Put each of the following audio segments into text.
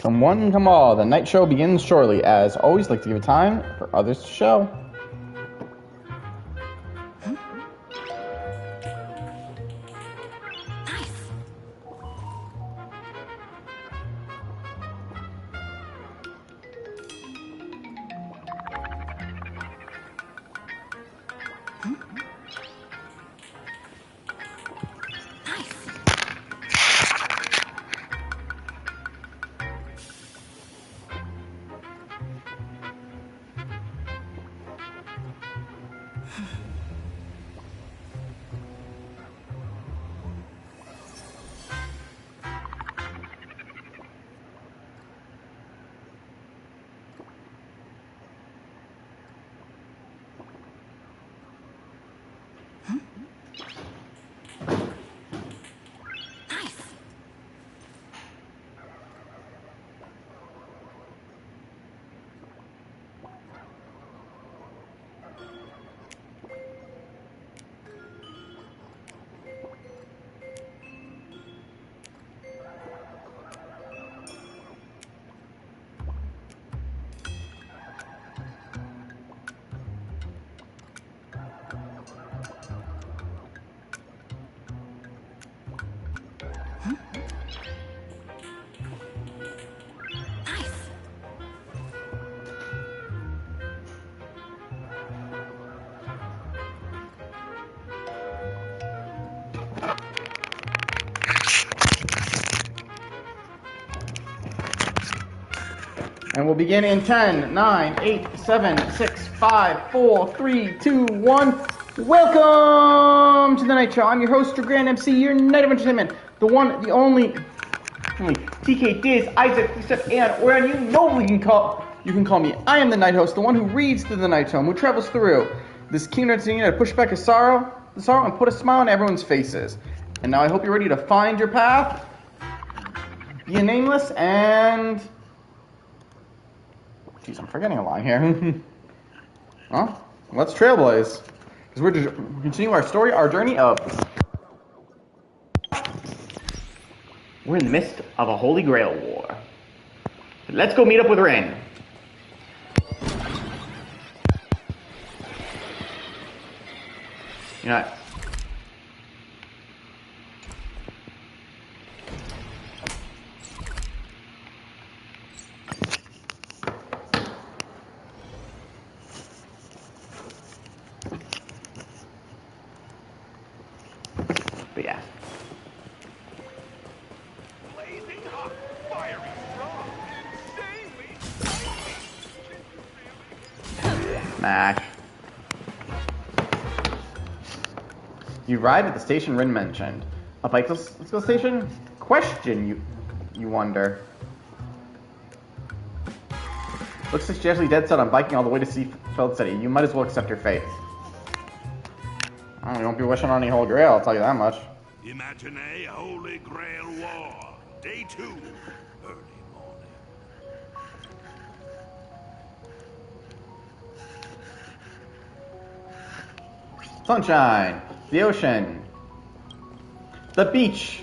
Come one, come all. The night show begins shortly. As always, like to give it time for others to show. And we'll begin in 10, 9, 8, 7, 6, 5, 4, 3, 2, 1. Welcome to the Night Show. I'm your host, your Grand MC, your Night of Entertainment. The one, the only TK Diz, Isaac, Steph, and where you know you can call me. I am the Night Host, the one who reads through the Night Show, who travels through this kingdom to push back the sorrow, and put a smile on everyone's faces. And now I hope you're ready to find your path, be a nameless, and... Jeez, I'm forgetting a line here. Well, let's trailblaze. Because we're to continue our story, our journey of... We're in the midst of a Holy Grail War. Let's go meet up with Rin. You know... But yeah. Blazing hot, fiery strong, insanely. Mac. You arrived at the station Rin mentioned. A bicycle station? Question, you wonder. Looks like she's actually dead set on biking all the way to Seafield City. You might as well accept your fate. You won't be wishing on any Holy Grail, I'll tell you that much. Imagine a Holy Grail War. Day 2. Early morning. Sunshine, the ocean, the beach.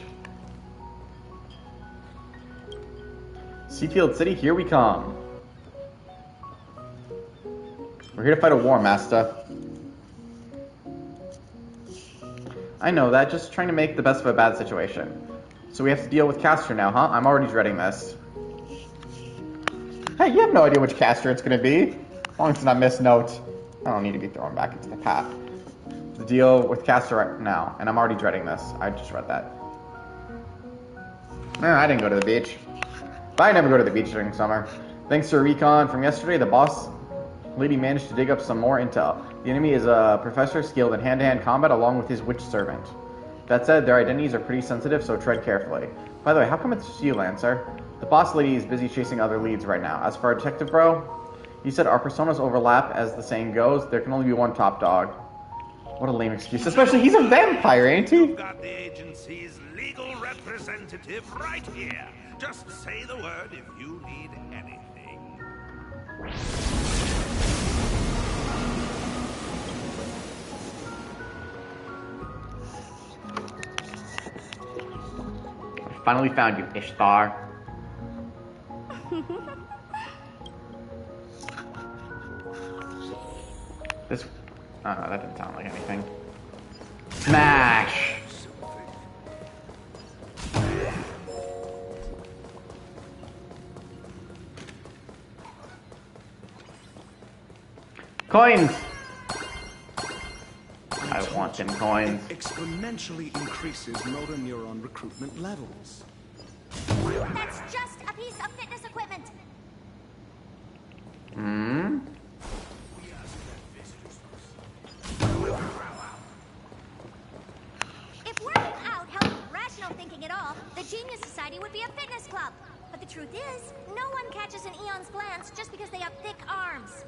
Seafield City, here we come. We're here to fight a war, Master. I know that, just trying to make the best of a bad situation. So we have to deal with Castor now, huh? I'm already dreading this. Hey, you have no idea which Castor it's gonna be. As long as it's not Miss Note. I don't need to be thrown back into the path. To deal with Castor right now, and I'm already dreading this. I just read that. I didn't go to the beach. But I never go to the beach during summer. Thanks to a recon from yesterday, the boss lady managed to dig up some more intel. The enemy is a professor skilled in hand-to-hand combat along with his witch servant. That said, their identities are pretty sensitive, so tread carefully. By the way, how come it's just you, Lancer? The boss lady is busy chasing other leads right now. As for our detective bro, he said our personas overlap, as the saying goes. There can only be one top dog. What a lame excuse. Especially, he's a vampire, ain't he? You've got the agency's legal representative right here. Just say the word if you need anything. Finally found you, Ishtar. This... Oh, no, that didn't sound like anything. Smash! Coins! I want them coins. It exponentially increases motor neuron recruitment levels. That's just a piece of fitness equipment. Hmm? If working out helped rational thinking at all, the Genius Society would be a fitness club. But the truth is, no one catches an Eon's glance just because they have thick arms.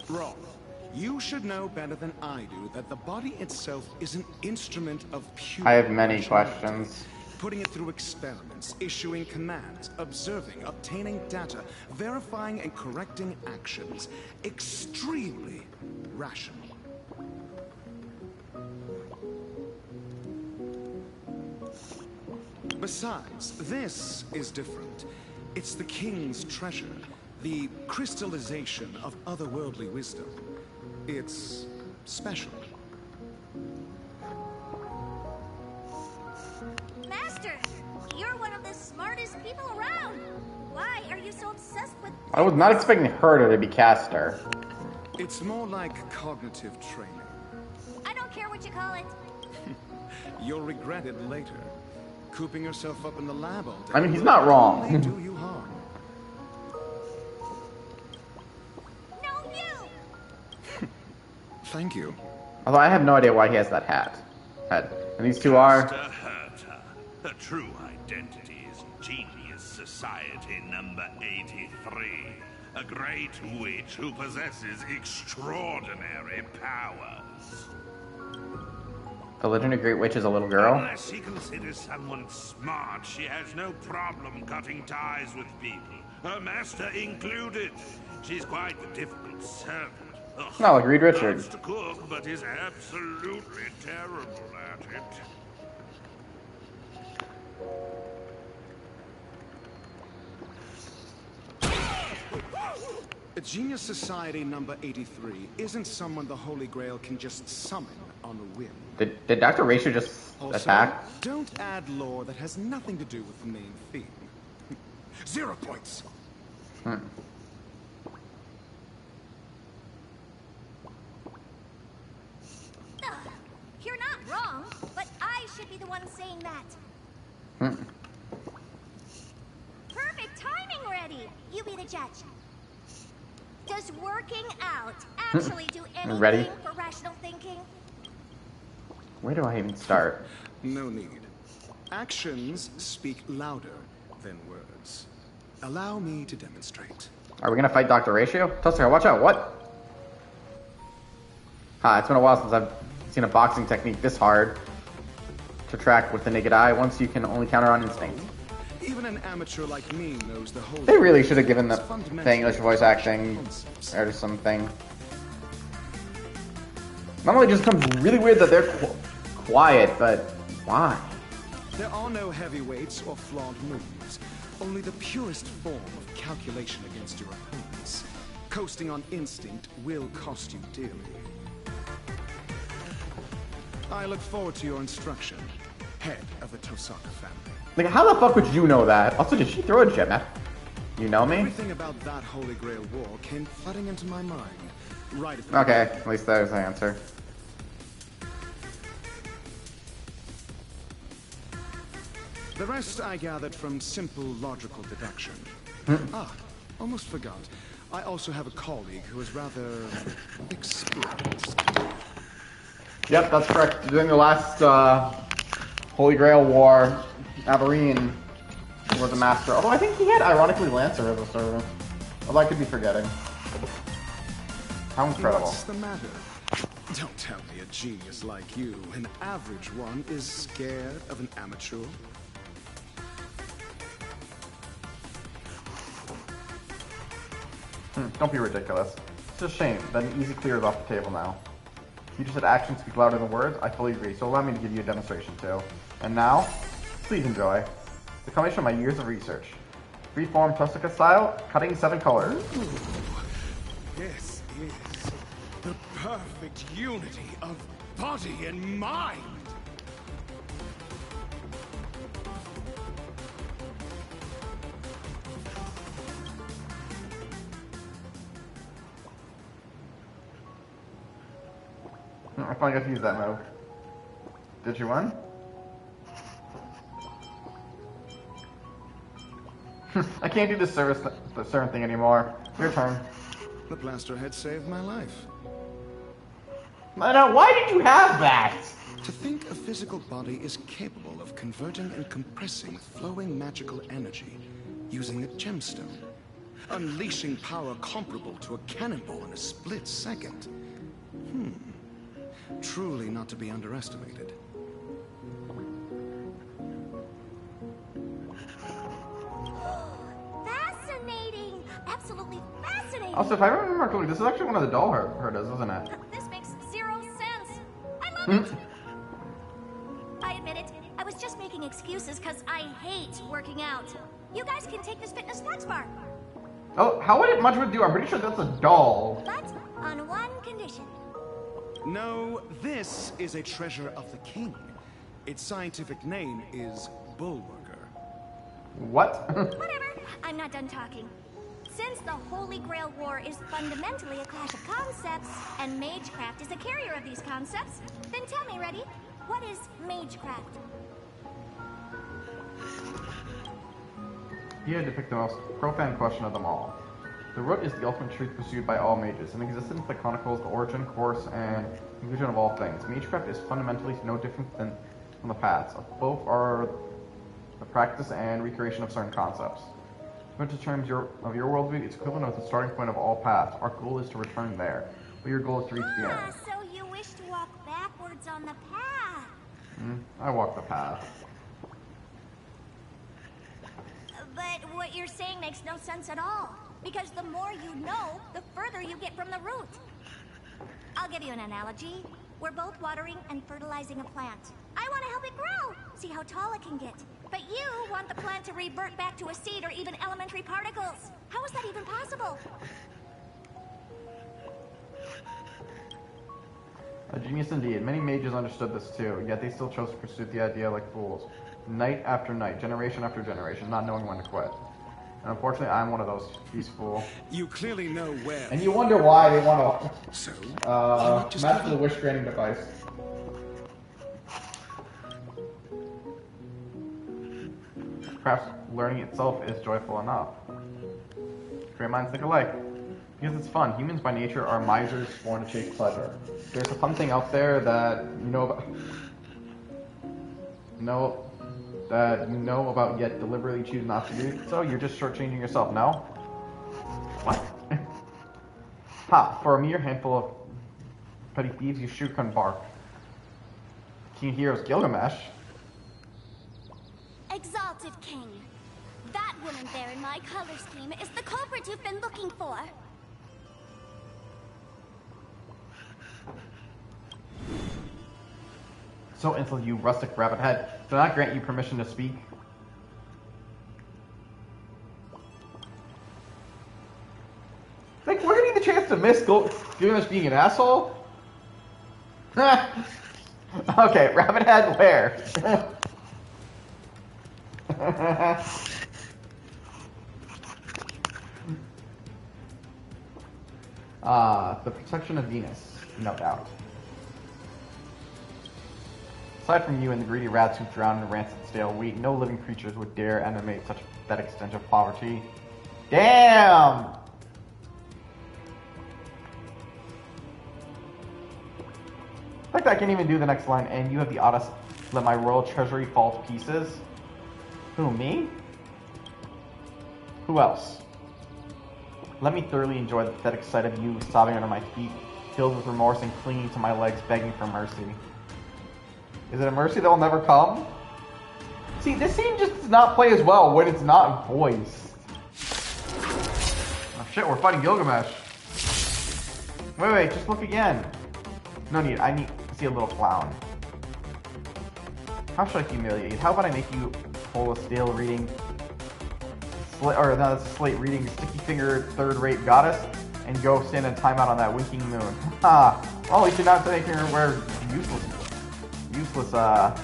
Wrong. You should know better than I do that the body itself is an instrument of pure... I have many questions. Putting it through experiments, issuing commands, observing, obtaining data, verifying and correcting actions. Extremely rational. Besides, this is different. It's the king's treasure. The crystallization of otherworldly wisdom. It's special. Master, you're one of the smartest people around. Why are you so obsessed with... I was not expecting her to be caster. It's more like cognitive training. I don't care what you call it. You'll regret it later. Cooping yourself up in the lab all day. I mean, he's not wrong. Only do you harm. No, you! Thank you. Although I have no idea why he has that hat. And these two are... Mr. Herta. Her true identity is Genius Society number 83. A great witch who possesses extraordinary powers. The legendary great witch is a little girl. Unless she considers someone smart, she has no problem cutting ties with people. Her master included. She's quite the difficult servant. Ugh. Not like Reed Richards. Loves to cook, but is absolutely terrible at it. A Genius Society number 83 isn't someone the Holy Grail can just summon on a whim. Did Dr. Ratio just Also, attack? don't add lore that has nothing to do with the main theme. 0 points. Hmm. Ugh, you're not wrong, but I should be the one saying that. Hmm. Perfect timing, Reddy. You be the judge. Does working out Hmm. actually do anything Ready? for rational thinking? Where do I even start? No need. Actions speak louder than words. Allow me to demonstrate. Are we gonna fight Dr. Ratio? Tusker, watch out, what? Hi, it's been a while since I've seen a boxing technique this hard to track with the naked eye. Once you can only counter on instinct. Even an amateur like me knows the whole... They really should have given the English voice acting or something. Normally it just comes really weird that they're quiet, but why? There are no heavyweights or flawed moves. Only the purest form of calculation against your opponents. Coasting on instinct will cost you dearly. I look forward to your instruction, head of the Tosaka family. Like, how the fuck would you know that? Also, did she throw a gem at you know me? Everything about that Holy Grail War came flooding into my mind. Right at the Okay, at least there's the answer. The rest I gathered from simple logical deduction. Almost forgot. I also have a colleague who is rather experienced. Yep, that's correct. During the last Holy Grail War, Averine was a master. Although I think he had, ironically, Lancer as a servant. Although I could be forgetting. How incredible. What's the matter? Don't tell me a genius like you, an average one, is scared of an amateur. Don't be ridiculous. It's a shame that an easy clear is off the table now. You just said actions speak louder than words. I fully agree, so allow me to give you a demonstration too. And now, please enjoy. The combination of my years of research. Freeform Tusca style, cutting 7 colors. Ooh, this is the perfect unity of body and mind. I finally got to use that move. Did you win? I can't do the certain thing anymore. Your turn. The blaster head saved my life. Now, why did you have that? To think a physical body is capable of converting and compressing flowing magical energy using a gemstone, unleashing power comparable to a cannonball in a split second. Truly not to be underestimated. Fascinating! Absolutely fascinating! Also, if I remember correctly, this is actually one of the doll herders, isn't it? This makes 0 sense. I love it! I admit it. I was just making excuses because I hate working out. You guys can take this fitness flex bar. Oh, how would it much would do? I'm pretty sure that's a doll. But on one condition. No, this is a treasure of the king. Its scientific name is Bullworker. What? Whatever. I'm not done talking. Since the Holy Grail War is fundamentally a clash of concepts, and Magecraft is a carrier of these concepts, then tell me, Reddy, what is Magecraft? You had to pick the most profound question of them all. The root is the ultimate truth pursued by all mages, an existence that chronicles the origin, course, and conclusion of all things. Magecraft is fundamentally no different than from the paths. Both are the practice and recreation of certain concepts. Put into terms of your worldview, it's equivalent of the starting point of all paths. Our goal is to return there, but your goal is to reach the end. So you wish to walk backwards on the path. I walk the path. But what you're saying makes no sense at all. Because the more you know, the further you get from the root. I'll give you an analogy. We're both watering and fertilizing a plant. I want to help it grow, see how tall it can get. But you want the plant to revert back to a seed or even elementary particles. How is that even possible? A genius indeed. Many mages understood this too, yet they still chose to pursue the idea like fools. Night after night, generation after generation, not knowing when to quit. And unfortunately, I'm one of those peaceful. You clearly know where. And you wonder why they want So, to master the wish granting device. Perhaps learning itself is joyful enough. Great minds think alike. Because it's fun. Humans by nature are misers born to chase pleasure. There's a fun thing out there that you know about yet deliberately choose not to do so. You're just shortchanging yourself, no? What? Ha! For a mere handful of petty thieves, you sure couldn't bark. King Heroes Gilgamesh. Exalted King. That woman there in my color scheme is the culprit you've been looking for. So insolent, you rustic rabbit head. Do not grant you permission to speak. Like, we're gonna need the chance to miss Gilgamesh being an asshole? Okay, rabbit head, where? The protection of Venus, no doubt. Aside from you and the greedy rats who drown in rancid stale wheat, no living creatures would dare animate such that extent of poverty. Damn! In fact, I can't even do the next line, and you have the audacity to let my royal treasury fall to pieces. Who, me? Who else? Let me thoroughly enjoy the pathetic sight of you sobbing under my feet, filled with remorse and clinging to my legs, begging for mercy. Is it a mercy that will never come? See, this scene just does not play as well when it's not voiced. Oh shit, we're fighting Gilgamesh. Wait, just look again. No need, I need to see a little clown. How should I humiliate you? How about I make you Cola Steel reading, or no, that's Slate reading Sticky Finger third-rate goddess, and go stand in timeout on that winking moon. Ha! Well, you should not make her wear useless, I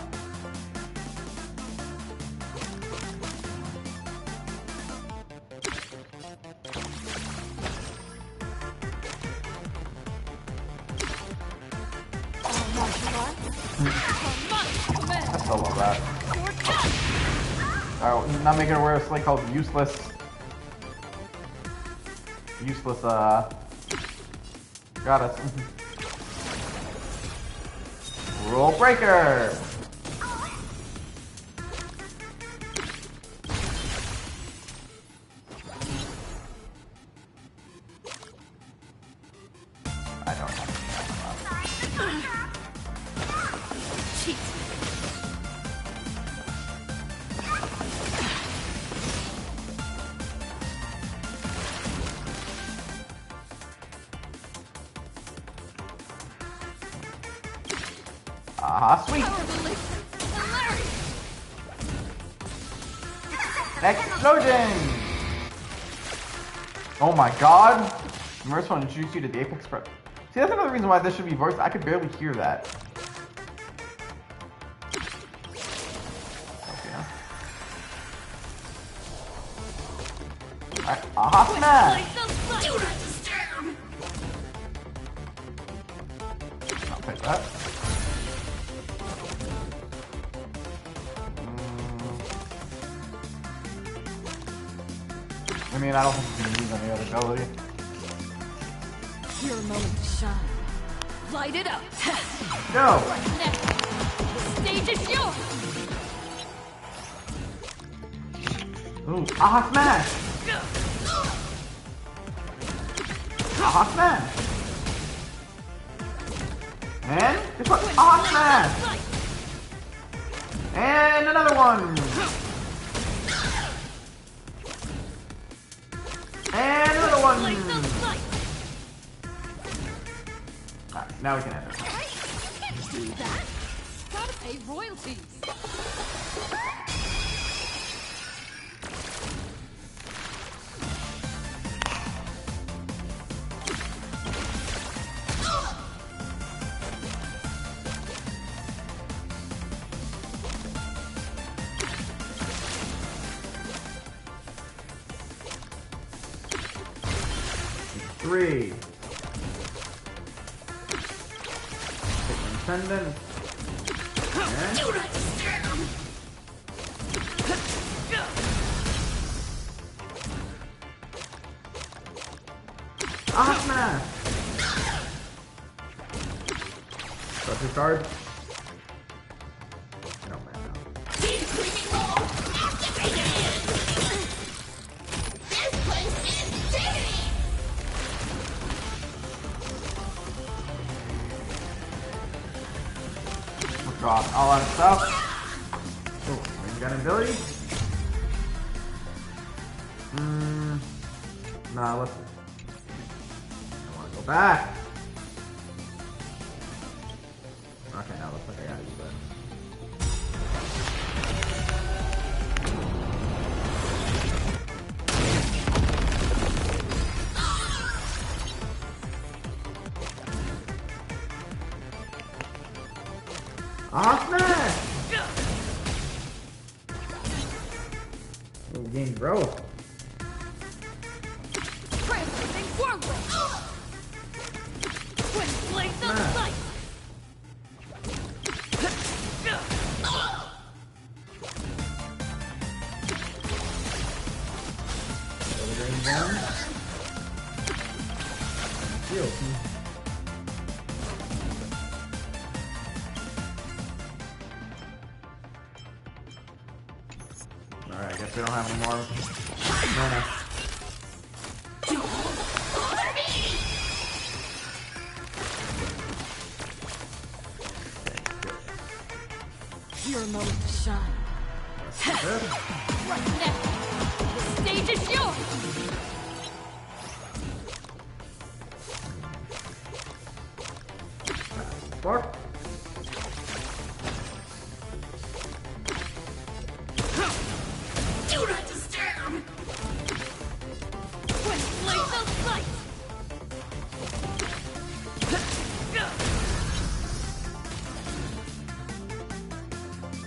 still love that. Alright, not making her wear a slate called useless, goddess. Rule breaker! I don't know. Ah, sweet! Explosion! Oh my god! Immerse will introduce you to the Apex Pro. See, that's another reason why this should be voiced. I could barely hear that. Okay. Alright, aha, smash! I'll take that. I mean, I don't think you can use any other ability. Your moment to shine. Light it up. Go! Right now. The stage is yours. Ooh, aha smash! Aha smash! And this one, aha smash! And another one! And another one! Alright, now we can end it. Do that. Gotta pay royalties. Three. Pendant. And ah, smash! Got your card? No, man, no. Drop all our stuff. Oh, we've got an ability. Nah, let's. I want to go back. Okay, now looks like I gotta do that. Ah, smash! Oh, game growth. Transmitting whirlwind. Twin blades of light. Down. Heal. Alright, I guess we don't have any more mana. Your moment to shine. Right now, the stage is yours. Spark.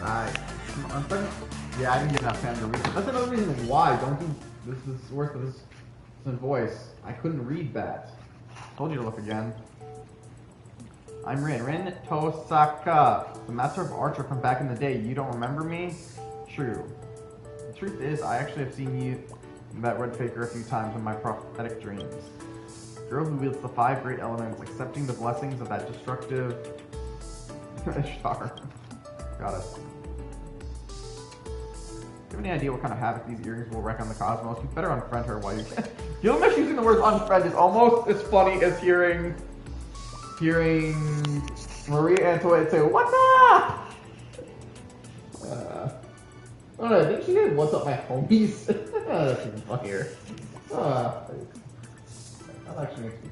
Yeah, I didn't get enough time to read it. That's another reason why. Don't do this is worse than this voice. I couldn't read that. Told you to look again. I'm Rin Tosaka, the master of archer from back in the day. You don't remember me? True. The truth is, I actually have seen you, that red faker, a few times in my prophetic dreams. Girl who wields the 5 great elements, accepting the blessings of that destructive Ishtar. Got it. Do you have any idea what kind of havoc these earrings will wreak on the cosmos? You better unfriend her while you can. You know, miss using the word unfriend is almost as funny as hearing Maria Antoinette say, "What's up?" I don't know, I think she did "What's up, my homies?" That's even funnier. That actually makes me.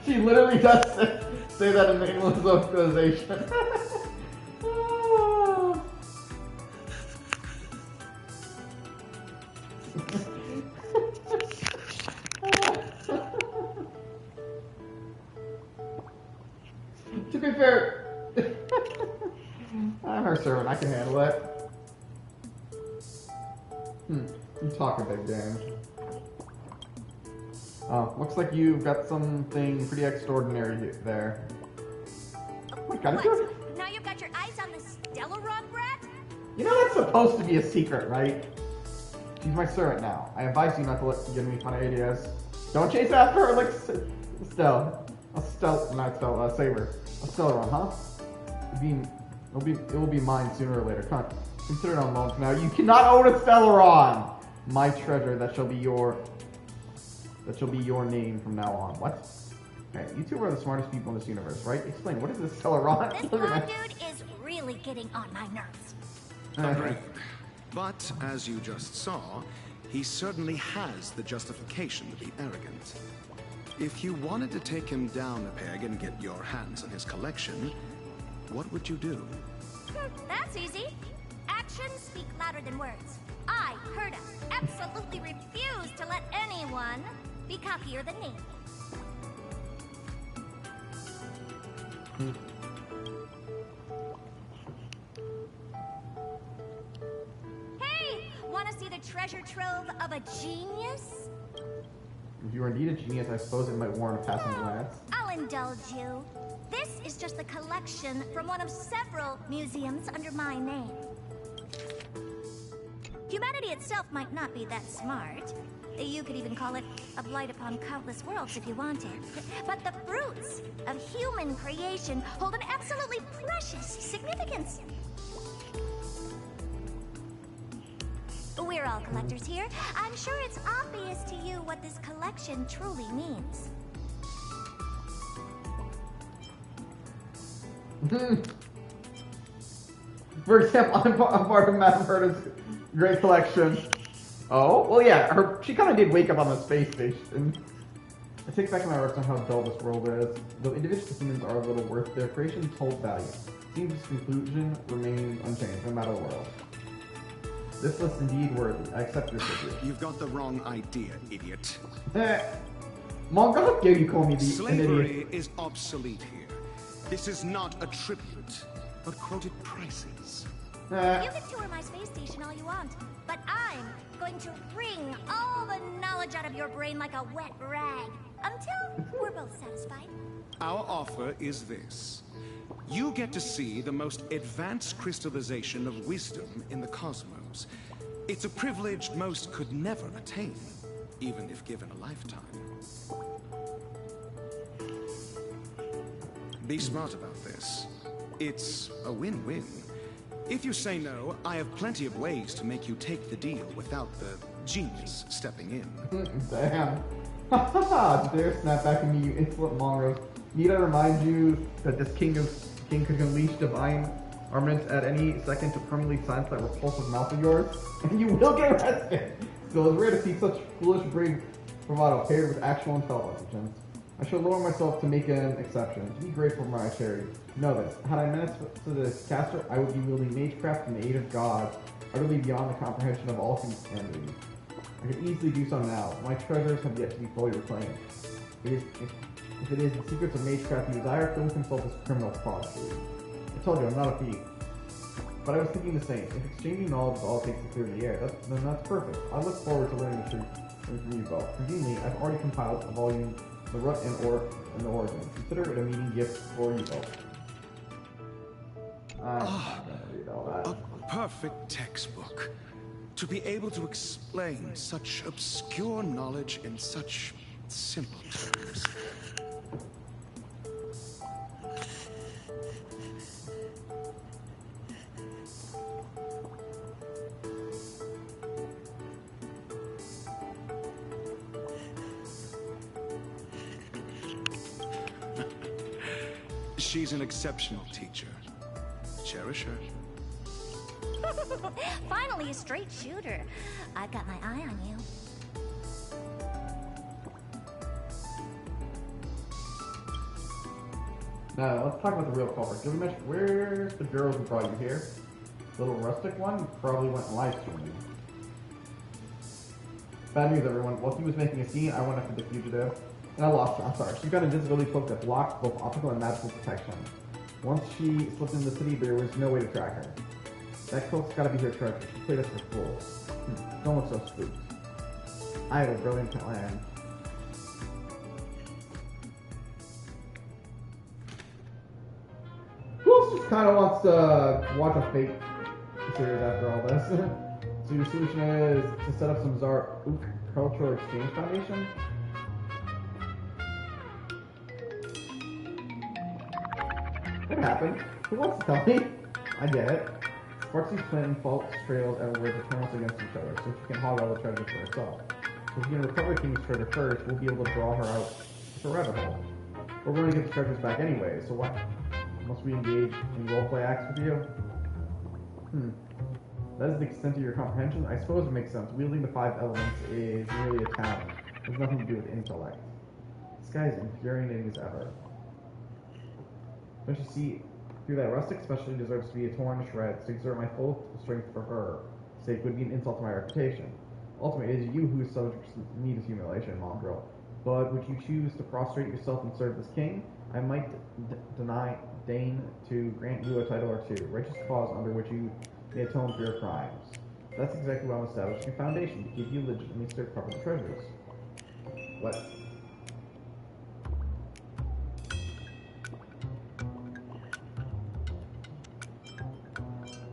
She literally does say that in the English localization. To be fair, I'm her servant, I can handle it. You talking big game. Oh, looks like you've got something pretty extraordinary there. Oh my god, what? Now you've got your eyes on the Stellaron brat? You know that's supposed to be a secret, right? She's my servant now. I advise you not to give me funny ideas. Don't chase after her like Saber. A Stellaron, huh? It will be mine sooner or later. Consider it on loan for now. You cannot own a Stellaron! My treasure, that shall be your name from now on. What? Okay, you two are the smartest people in this universe, right? Explain, what is this Stellaron? This blonde dude is really getting on my nerves. Agreed. But, as you just saw, he certainly has the justification to be arrogant. If you wanted to take him down a peg and get your hands on his collection, what would you do? That's easy. Actions speak louder than words. I, Herda, absolutely refuse to let anyone be cockier than me. Hey! Want to see the treasure trove of a genius? If you are indeed a genius, I suppose it might warrant a passing glance. I'll indulge you. This is just a collection from one of several museums under my name. Humanity itself might not be that smart. You could even call it a blight upon countless worlds if you wanted. But the fruits of human creation hold an absolutely precious significance. We're all collectors here. I'm sure it's obvious to you what this collection truly means. For example, I'm part of Madame Herda's great collection. Oh? Well, yeah, she kind of did wake up on the space station. I take back my words on how dull this world is. Though individual humans are of little worth, their creations hold value. Seems this conclusion remains unchanged, no matter the world. This list indeed worthy. I accept your tribute. You've got the wrong idea, idiot. Mom, how dare you call me an idiot? Slavery is obsolete here. This is not a tribute, but quoted prices. You can tour my space station all you want, but I'm going to wring all the knowledge out of your brain like a wet rag, until we're both satisfied. Our offer is this. You get to see the most advanced crystallization of wisdom in the cosmos. It's a privilege most could never attain, even if given a lifetime. Be smart about this. It's a win-win. If you say no, I have plenty of ways to make you take the deal without the genius stepping in. Damn. Haha, dare snap back at me, you insolent mongrels. Need I remind you that this king could unleash divine armaments at any second to permanently silence that repulsive mouth of yours? And you will get arrested! So it's rare to see such foolish brave bravado paired with actual intelligence. I shall lower myself to make an exception. Be grateful for my charity. Know this. Had I menaced to this caster, I would be wielding magecraft in the aid of God, utterly beyond the comprehension of all humanity. I could easily do so now. My treasures have yet to be fully reclaimed. If it is the secrets of magecraft you desire, don't consult this criminal prodigy. I told you, I'm not a thief. But I was thinking the same. If exchanging knowledge is all it takes to clear the air, then that's perfect. I look forward to learning the truth from you both. Conveniently, I've already compiled a volume, The Root and the Origin. Consider it a meeting gift for you both. I'm not going to read all that. A perfect textbook. To be able to explain such obscure knowledge in such simple terms. She's an exceptional teacher. Cherish her. Finally, a straight shooter. I've got my eye on you. Now, let's talk about the real culprit. Did we mention, where's the girl who brought you here? The little rustic one? You probably went live streaming. Bad news, everyone. While he was making a scene, I went after the fugitive. And I lost her. I'm sorry. She's got an invisibility cloak that blocks both optical and magical protection. Once she slipped into the city, there was no way to track her. That cloak's gotta be her treasure. She played us for fools. Don't look so spooked. I have a brilliant plan. Who else just kind of wants to watch a fake series after all this? So your solution is to set up some bizarre cultural exchange foundation? What happened? Who wants to tell me? I get it. Sparksy's planting false trails everywhere to turn us against each other, so she can hog all the treasure for herself. So if we can recover the king's treasure first, we'll be able to draw her out of a rabbit hole. We're going to get the treasures back anyway, so what? Must we engage in roleplay acts with you? That is the extent of your comprehension? I suppose it makes sense. Wielding the 5 elements is merely a talent. It has nothing to do with intellect. This guy is infuriating as ever. Don't you see, through that rustic especially deserves to be torn to shreds. To exert my full strength for her sake would be an insult to my reputation. Ultimately, it is you who subjects me to humiliation, mongrel. But would you choose to prostrate yourself and serve this king? I might deign to grant you a title or two, righteous cause under which you may atone for your crimes. That's exactly what I'm establishing a foundation to give you legitimacy to recover the treasures. What?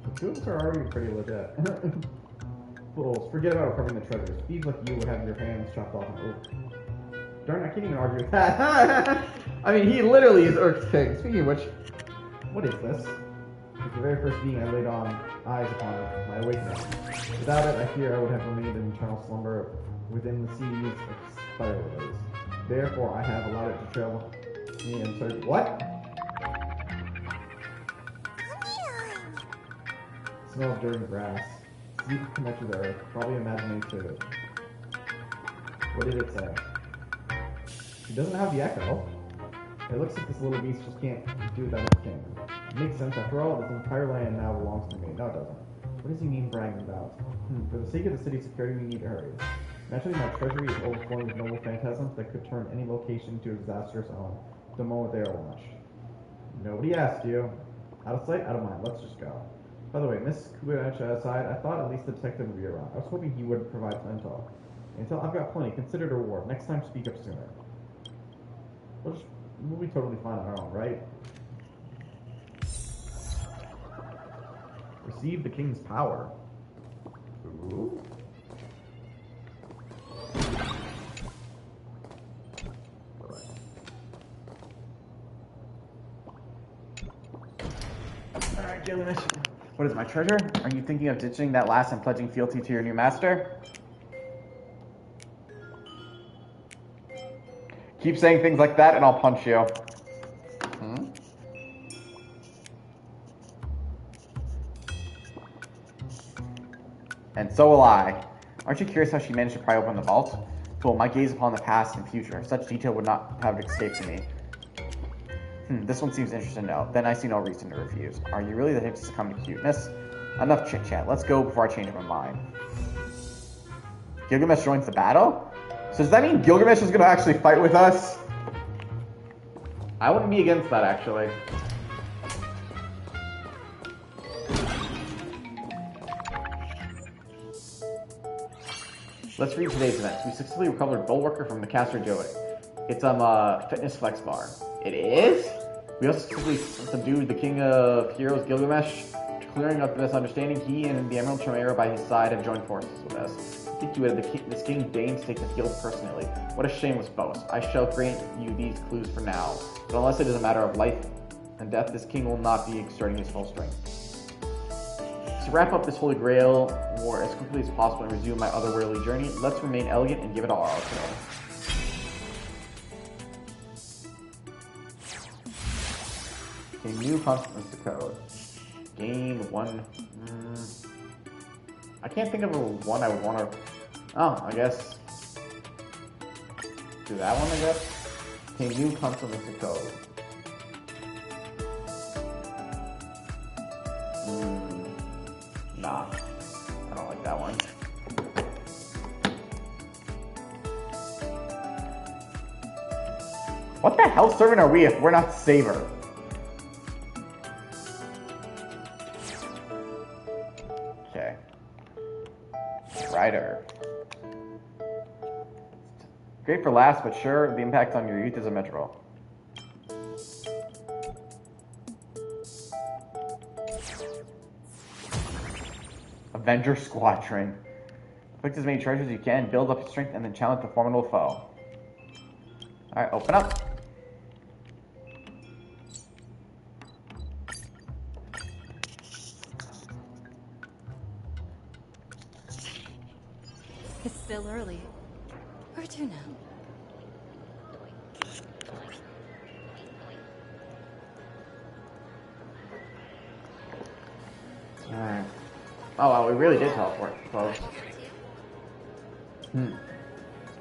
The tools are already pretty legit. Fools, forget about recovering the treasures. Thieves like you would have your hands chopped off and darn, I can't even argue with that. I mean, he literally is Urk's king. Speaking of which, what is this? It's the very first being I laid eyes upon my awakening. Without it, I fear I would have remained in eternal slumber within the seas of spider lilies. Therefore, I have allowed it to trail me and search. What? Smell of dirt and grass. Deep connection to earth. Probably imagination. What did it say? It doesn't have the echo. It looks like this little beast just can't do that with king. It makes sense. After all, this entire land now belongs to me. No, it doesn't. What does he mean bragging about? For the sake of the city's security, we need to hurry. Naturally, my treasury is overflowing with noble phantasms that could turn any location into a disastrous own the moment they are launched. Nobody asked you. Out of sight, out of mind. Let's just go. By the way, Miss Kubacha aside, I thought at least the detective would be around. I was hoping he would provide some intel. Intel, I've got plenty. Consider it a reward. Next time, speak up sooner. We'll be totally fine on our own, right? Receive the king's power. Ooh. Alright, Gilgamesh. What is my treasure? Are you thinking of ditching that last and pledging fealty to your new master? Keep saying things like that and I'll punch you. And so will I. Aren't you curious how she managed to pry open the vault? Cool, my gaze upon the past and future. Such detail would not have escaped me. This one seems interesting to know. Then I see no reason to refuse. Are you really the hipster to come to cuteness? Enough chit-chat. Let's go before I change my mind. Gilgamesh joins the battle? So does that mean Gilgamesh is going to actually fight with us? I wouldn't be against that, actually. Let's read today's events. We successfully recovered Bullworker from the Caster Joey. It's fitness flex bar. It is? We also successfully subdued the King of Heroes, Gilgamesh. Clearing up the misunderstanding, he and the Emerald Chimera by his side have joined forces with us. I think you had this King deigns to take the field personally. What a shameless boast. I shall grant you these clues for now. But unless it is a matter of life and death, this king will not be exerting his full strength. To wrap up this Holy Grail War as quickly as possible and resume my otherworldly journey, let's remain elegant and give it all our today. A new consequence code. Game 1. I can't think of a one I would want to... Oh, I guess... do that one, I guess? A new consequence code. Nah. I don't like that one. What the hell servant are we if we're not Saber? Okay. Rider. Great for last, but sure, the impact on your youth is immeasurable. Avenger Squadron. Collect as many treasures as you can, build up your strength, and then challenge the formidable foe. Alright, open up. It's still early. Where to now? Alright. Oh, wow, we really did teleport, folks.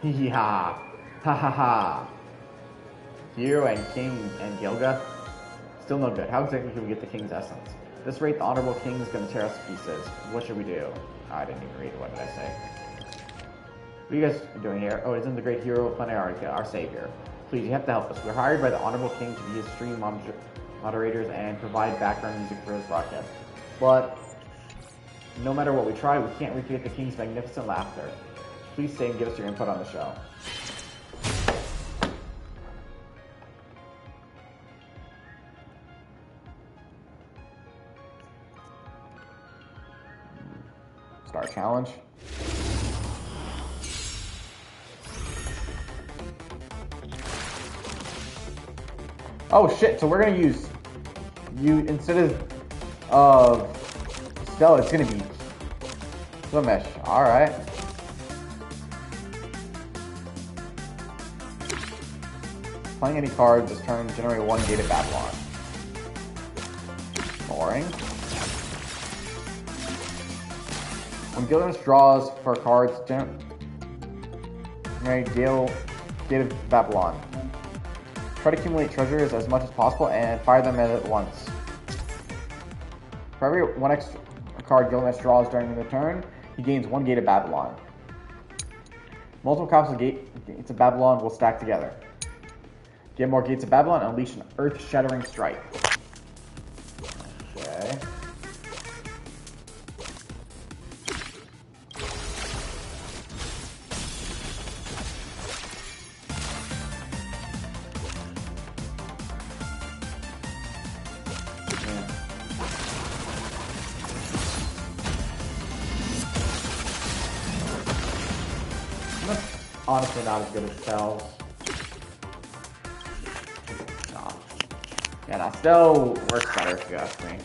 Hee-hee-ha. Ha-ha-ha. Hero and King and Gilga? Still no good. How exactly can we get the King's essence? At this rate, the Honorable King is going to tear us to pieces. What should we do? Oh, I didn't even read. What did I say? What are you guys doing here? Oh, isn't the great hero of Planarica, our savior? Please, you have to help us. We're hired by the Honorable King to be his stream moderators and provide background music for his broadcast. But no matter what we try, we can't recreate the King's magnificent laughter. Please stay and give us your input on the show. Start challenge. Oh shit, so we're gonna use you instead of Stella, it's gonna be Swimesh. Alright. Playing any card this turn, generate 1 gate of Babylon. Boring. When Gilgamesh draws for cards, generate gate of Babylon. Try to accumulate treasures as much as possible and fire them at once. For every 1 extra card Gilgamesh draws during the turn, he gains 1 gate of Babylon. Multiple copies of gates of Babylon will stack together. Get more gates of Babylon and unleash an earth-shattering strike. Okay. Honestly, not as good as spells. Nah. Yeah, nah, still works better if you ask me.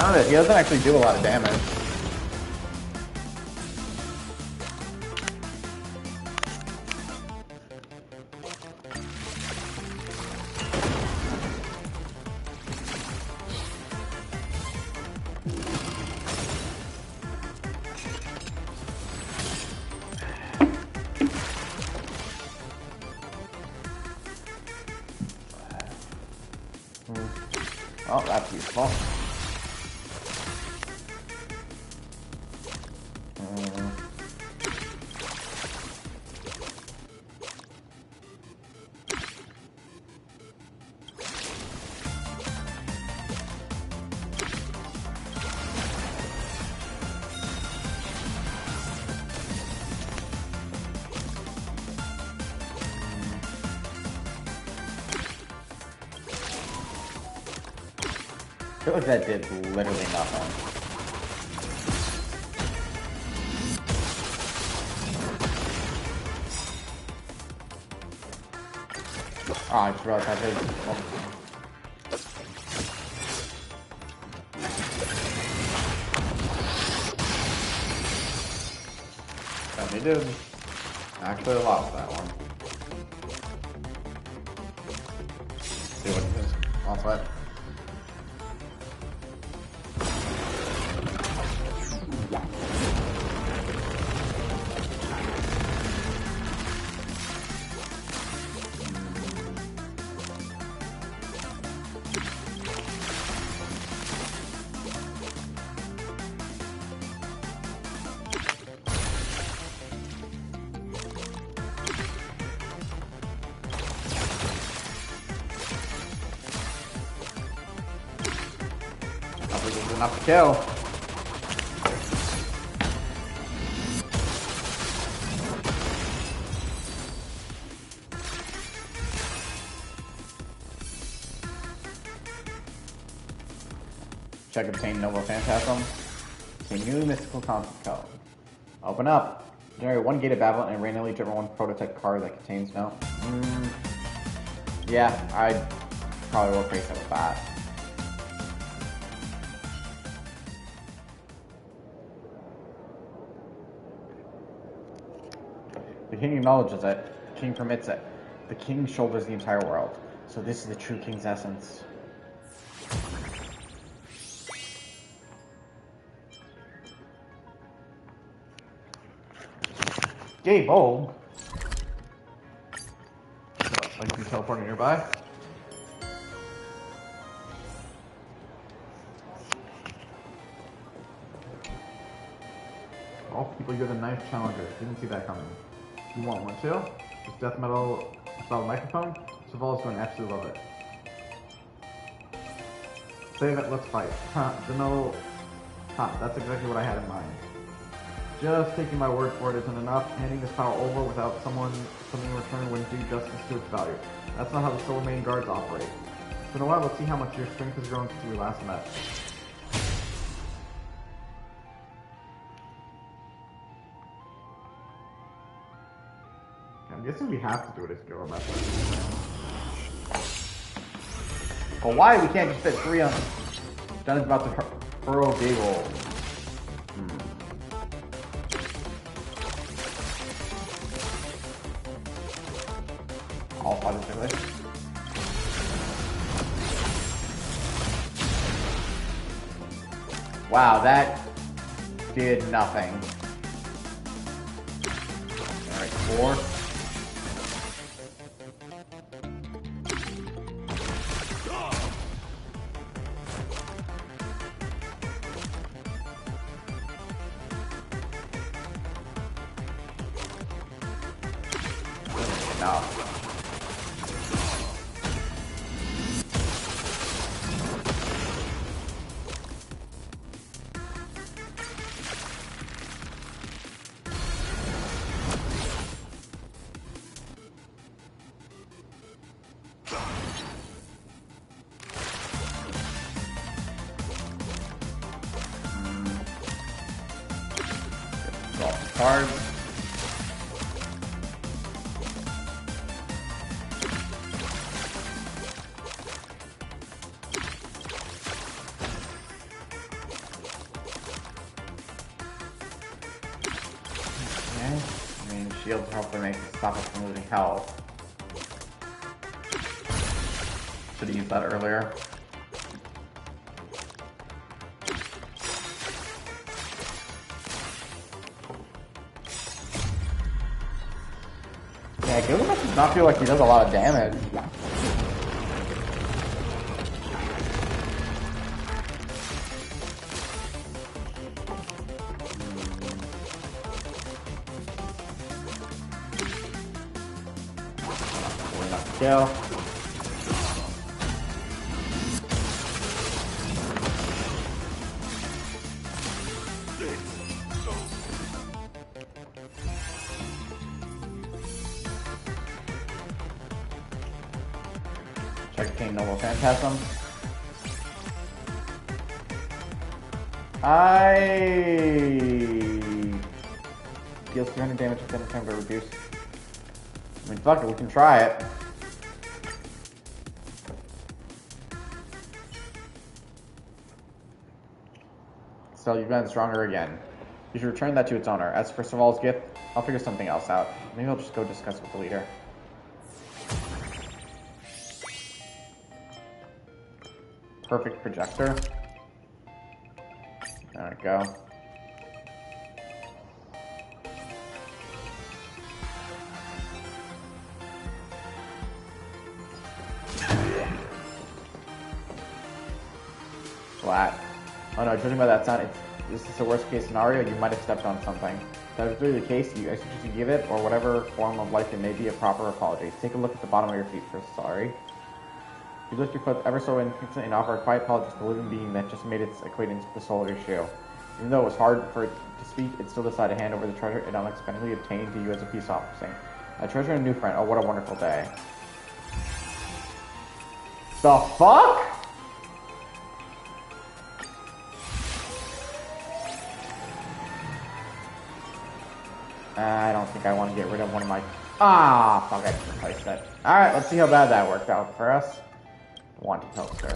None of it. He doesn't actually do a lot of damage. Oh, that's useful. I feel like that did literally nothing. Oh, I just realized I did. And they did. Actually lost that one. See what it is. Lost what? Enough to kill. Check obtain Noble Phantasm. Obtain new mystical concept code. Open up. Generate one gated battle and randomly generate one prototype card that contains no. Yeah, I probably will face it with that. The king acknowledges it. The king permits it. The king shoulders the entire world. So this is the true king's essence. Yay, bold. Like you teleporting nearby. Oh, people, you're the ninth challenger. Didn't see that coming. You want one too? This death metal style microphone? Saval's going to absolutely love it. Save it, let's fight. Huh, the metal... Huh, that's exactly what I had in mind. Just taking my word for it isn't enough. Handing this power over without something in return wouldn't do justice to its value. That's not how the Soul Main Guards operate. It's been a while, let's see how much your strength has grown since we last met. I'm guessing we have to do it as Gil method. But why? We can't just fit 3 on. Dun's about to hurl Gable. All positively. Wow, that did nothing. Alright, 4. Enough. Cards. shield to hopefully stop us from losing health. Should have used that earlier. Yeah, Gilgamesh does not feel like he does a lot of damage. Kill. Check King Noble Phantasm. Deals 300 damage within the time to reduce. I mean, fuck it, we can try it. So you've gotten stronger again. You should return that to its owner. As for Saval's gift, I'll figure something else out. Maybe I'll just go discuss with the leader. Perfect projector. There we go. Flat. Oh no, judging by that sound, this is the worst case scenario. You might have stepped on something. If that is really the case, I suggest you give it, or whatever form of life it may be, a proper apology. Take a look at the bottom of your feet first. Sorry. You lift your foot ever so infrequently and offer a quiet apology to the living being that just made its acquaintance with the sole of your shoe. Even though it was hard for it to speak, it still decided to hand over the treasure it unexpectedly obtained to you as a peace offering. A treasure and a new friend. Oh, what a wonderful day. The fuck? I don't think I want to get rid of one of my... Ah, fuck, I just replaced it. Alright, let's see how bad that worked out for us. Wanted toaster.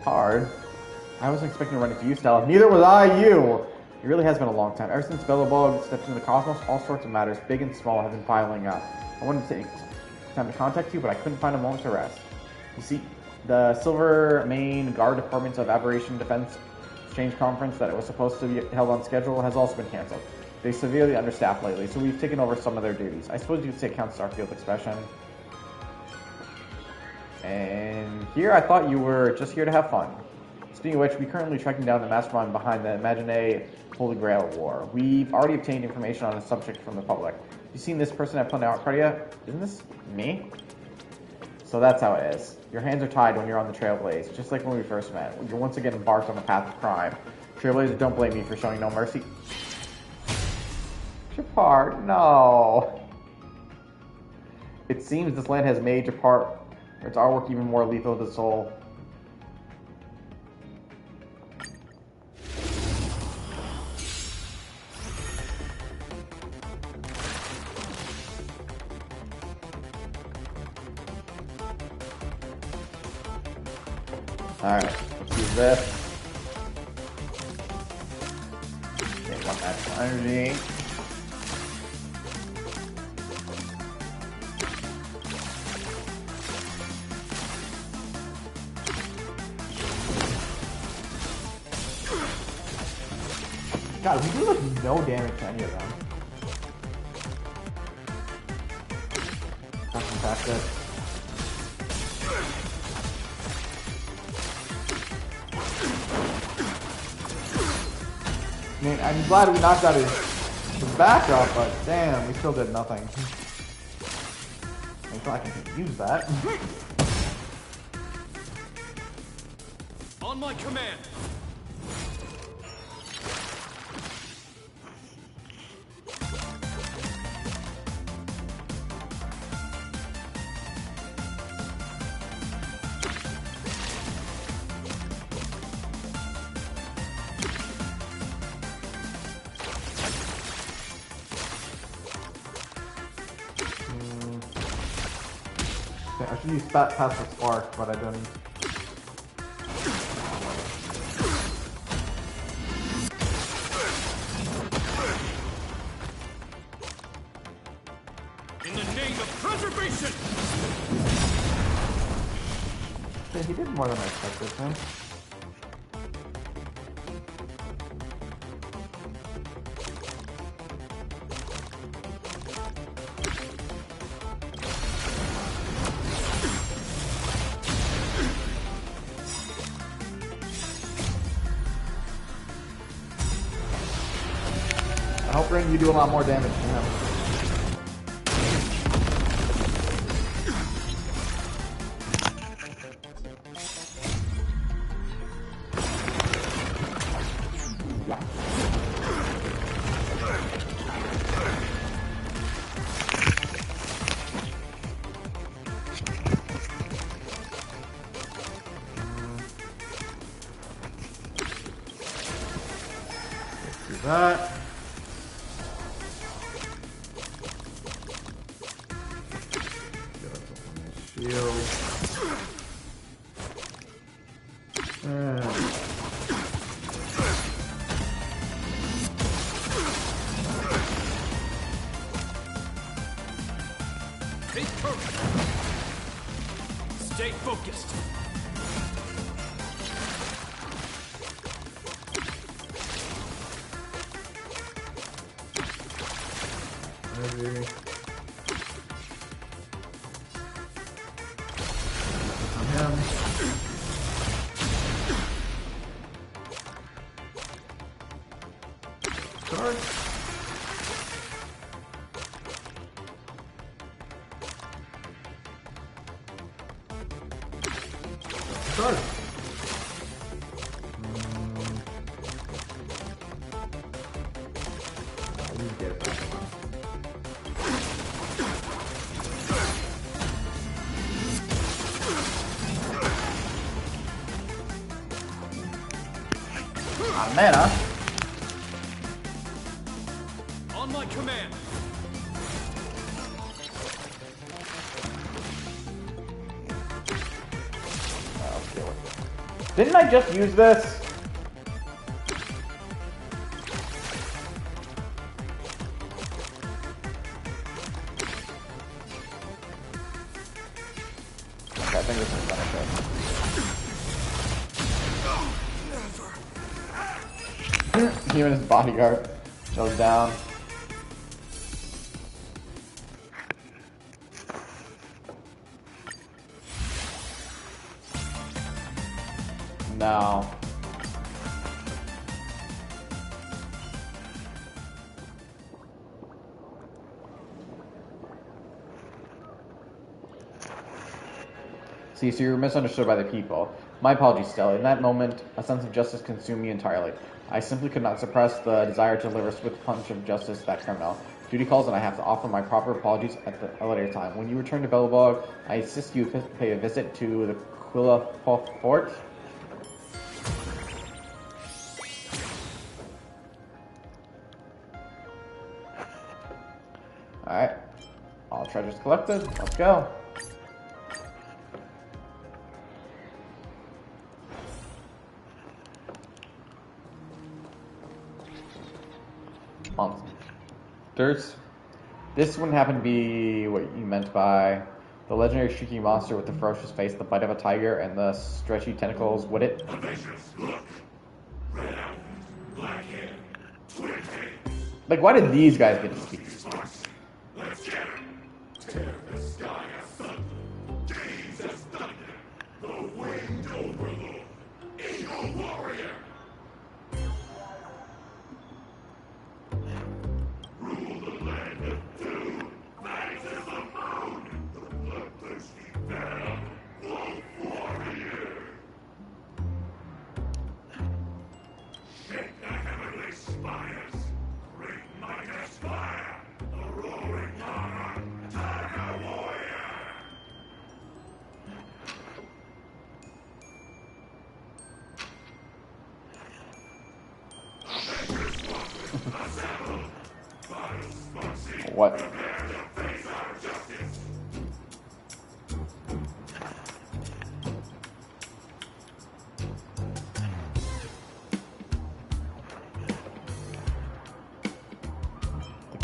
Hard. I wasn't expecting to run into you, Stella. Neither was I you! It really has been a long time. Ever since Bellabog stepped into the cosmos, all sorts of matters, big and small, have been piling up. I wanted to take time to contact you, but I couldn't find a moment to rest. You see, the Silver Main Guard Department's of Aberration Defense Exchange Conference that it was supposed to be held on schedule has also been canceled. They're severely understaffed lately, so we've taken over some of their duties. I suppose you'd say Count Starfield's expression. And here I thought you were just here to have fun. Speaking of which, we're currently tracking down the mastermind behind the imaginary Holy Grail War. We've already obtained information on the subject from the public. You seen this person at Planet Party yet? Isn't this me? So that's how it is. Your hands are tied when you're on the Trailblaze, just like when we first met. You're once again embarked on the path of crime. Trailblazers, don't blame me for showing no mercy. Japar, no. It seems this land has made Japar, its artwork, even more lethal to the soul. Alright, let's use this. Take one extra energy. God, we do like no damage to any of them. Fucking past it. I mean, I'm glad we knocked out his back off, but damn, we still did nothing. I thought I can use that. On my command. I should use Passive Spark, but I didn't. In the name of preservation! Yeah, he did more than I expected him. I hope, Ring, you do a lot more damage to him. Do that. Shield. Take courage. Stay focused. Maybe. On him. Charge. Charge. You get it back. Mana. On my command. Didn't I just use this? Okay, I think this is benefit. He and his bodyguard goes down. No. See, so you were misunderstood by the people. My apologies, Stella. In that moment, a sense of justice consumed me entirely. I simply could not suppress the desire to deliver a swift punch of justice to that criminal. Duty calls, and I have to offer my proper apologies at a later time. When you return to Belobog, I insist you pay a visit to the Quilla Fort. Alright. All treasures collected. Let's go. Monsters. This wouldn't happen to be what you meant by the legendary shrieking monster with the ferocious face, the bite of a tiger, and the stretchy tentacles, would it? Like, why did these guys get to speak? Let's get him. Tear the sky asunder. Gaze as thunder. The winged overlord. Eagle warrior. Rule the land of doom. Face to the moon. The bloodthirsty venom. Wolf warrior. Shake the heavenly spires. Great might aspire. The roaring monarch. Tiger warrior. What?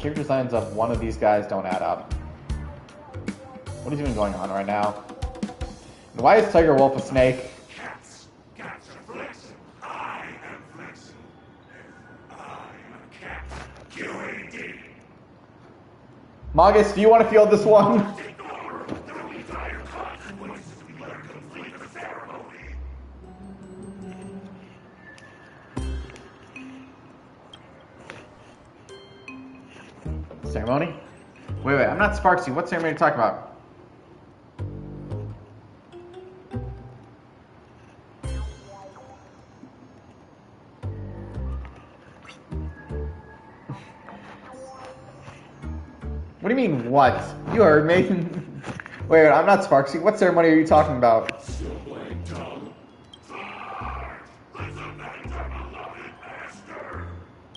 character designs of one of these guys don't add up. What is even going on right now? And why is Tiger Wolf a snake? Cats are flexible. I am flexible. I am a cat. QAD. Magus, do you want to field this one? Ceremony? Wait, I'm not Sparksy. What ceremony are you talking about? What do you mean, what? You heard me. Wait, I'm not Sparksy. What ceremony are you talking about?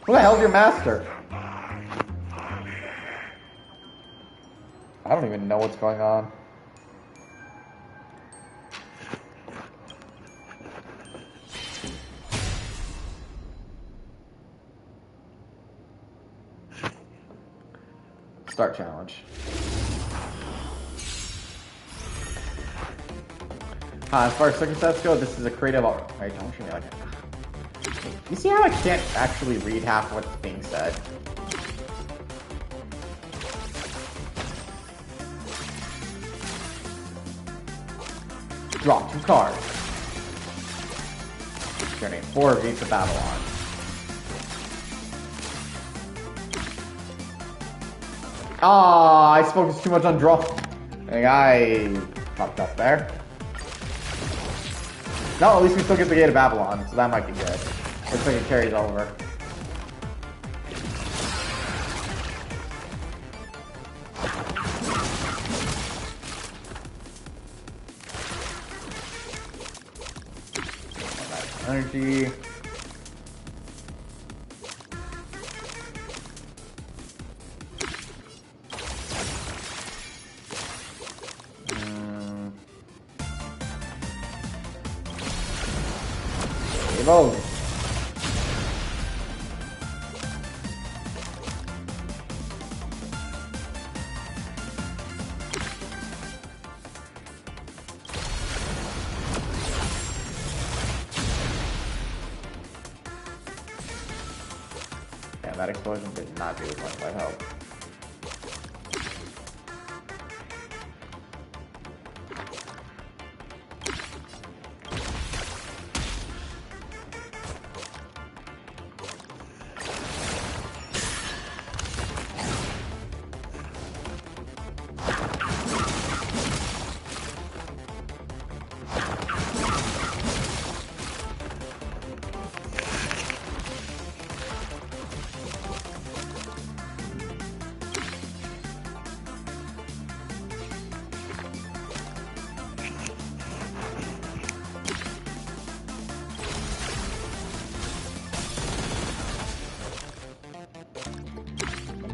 Who the hell's your master? I don't even know what's going on. Start challenge. As far as second sets go, this is a creative. Wait, don't shoot me like that. You see how I can't actually read half what's being said? Draw 2 cards. Turning 4 Gates of Babylon. Ah, I focused too much on draw. I think I fucked up there. No, at least we still get the Gate of Babylon, so that might be good. Looks like it carries over. Energy. Evolve. Yeah, that explosion did not do as much as I hoped.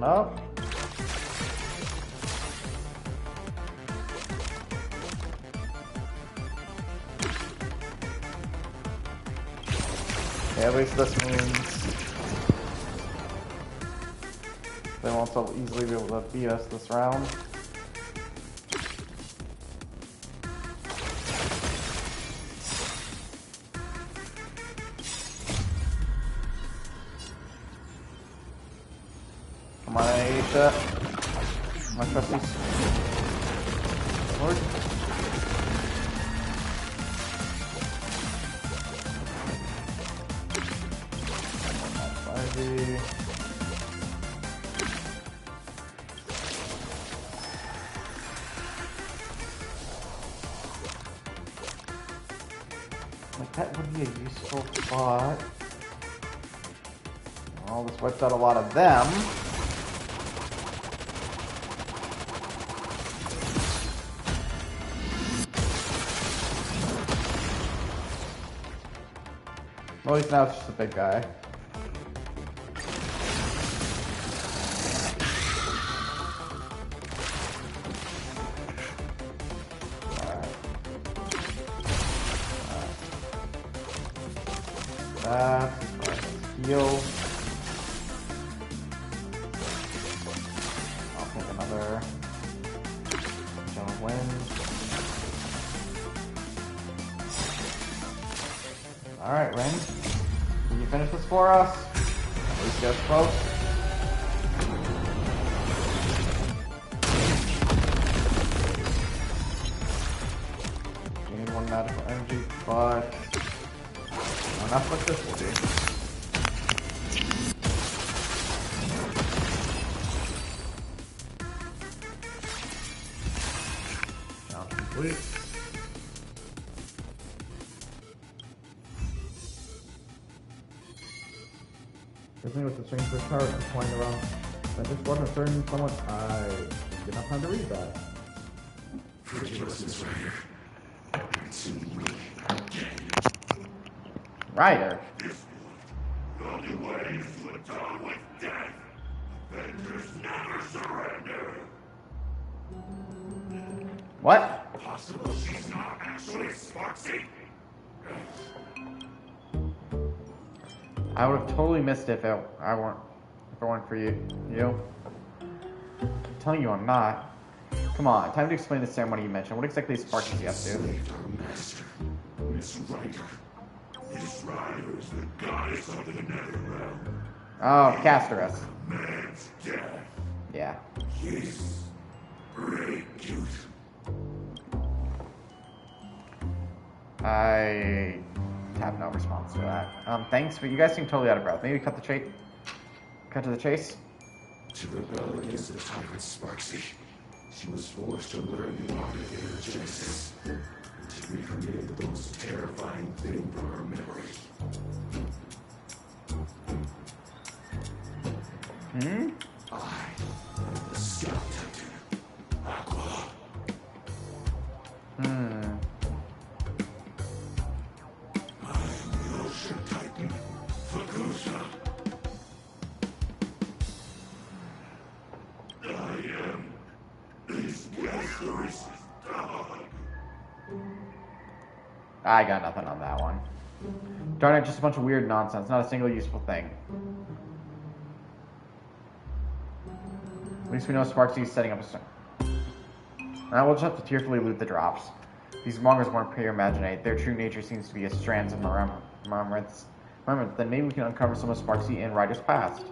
Up. Yeah, at least this means they won't so easily be able to beat us this round. Come on, I ate that. My trusty sword. Like, that would be a useful spot. Well, this wipes out a lot of them. Well, at least now it's just a big guy. Alright. Heal. Alright, Ren. Can you finish this for us? At least get us close. You need one magical energy, but enough what this will do. Challenge complete. Definitely with the strange first power flying around. That just wasn't a certain someone. I didn't have time to read that. Ridiculousness, Ryder. Ryder. The only way is to atone with death. Avengers never surrender. What? Possible she's not actually Sparksy. I would have totally missed it if it weren't for you. I'm telling you I'm not. Come on, time to explain the ceremony you mentioned. What exactly is Sparky up to? Saved our master, Miss Ryder. This Ryder is the goddess of the Netherrealm. Oh, Casterus. Man's death. Yeah. Yes. Great cute. I have no response to that. Thanks, but you guys seem totally out of breath. Maybe cut to the chase. To rebel against the tyrant Sparksy, she was forced to learn the art of energesis. To recreate the most terrifying thing from her memory. I am the Scout Titan, Aqua. I am the Ocean Titan, Fukusa. I am this Gastor's dog. I got nothing on that one. Darn it, just a bunch of weird nonsense, not a single useful thing. At least we know Sparksy's setting up a stone. Now we'll just have to tearfully loot the drops. These mongers weren't pure imaginate. Their true nature seems to be as strands of remembrance. Then maybe we can uncover some of Sparksy and Ryder's past.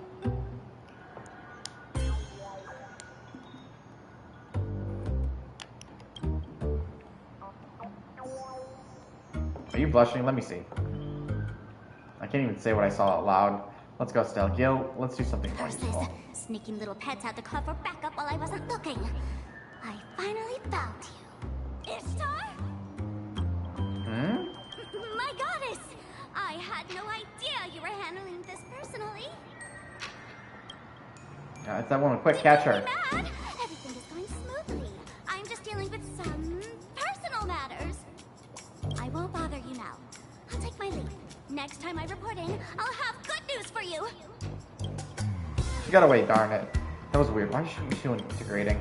Are you blushing? Let me see. I can't even say what I saw out loud. Let's go, Stell. Gil, let's do something more useful. Sneaking little pets had to call for backup while I wasn't looking. I finally found you. Ishtar? My goddess! I had no idea you were handling this personally. It's that woman. Quick, catch her. Don't be mad. Everything is going smoothly. I'm just dealing with some personal matters. I won't bother you now. I'll take my leave. Next time I report in, I'll have good news for you. You gotta wait, darn it. That was weird. Why is she feeling integrating?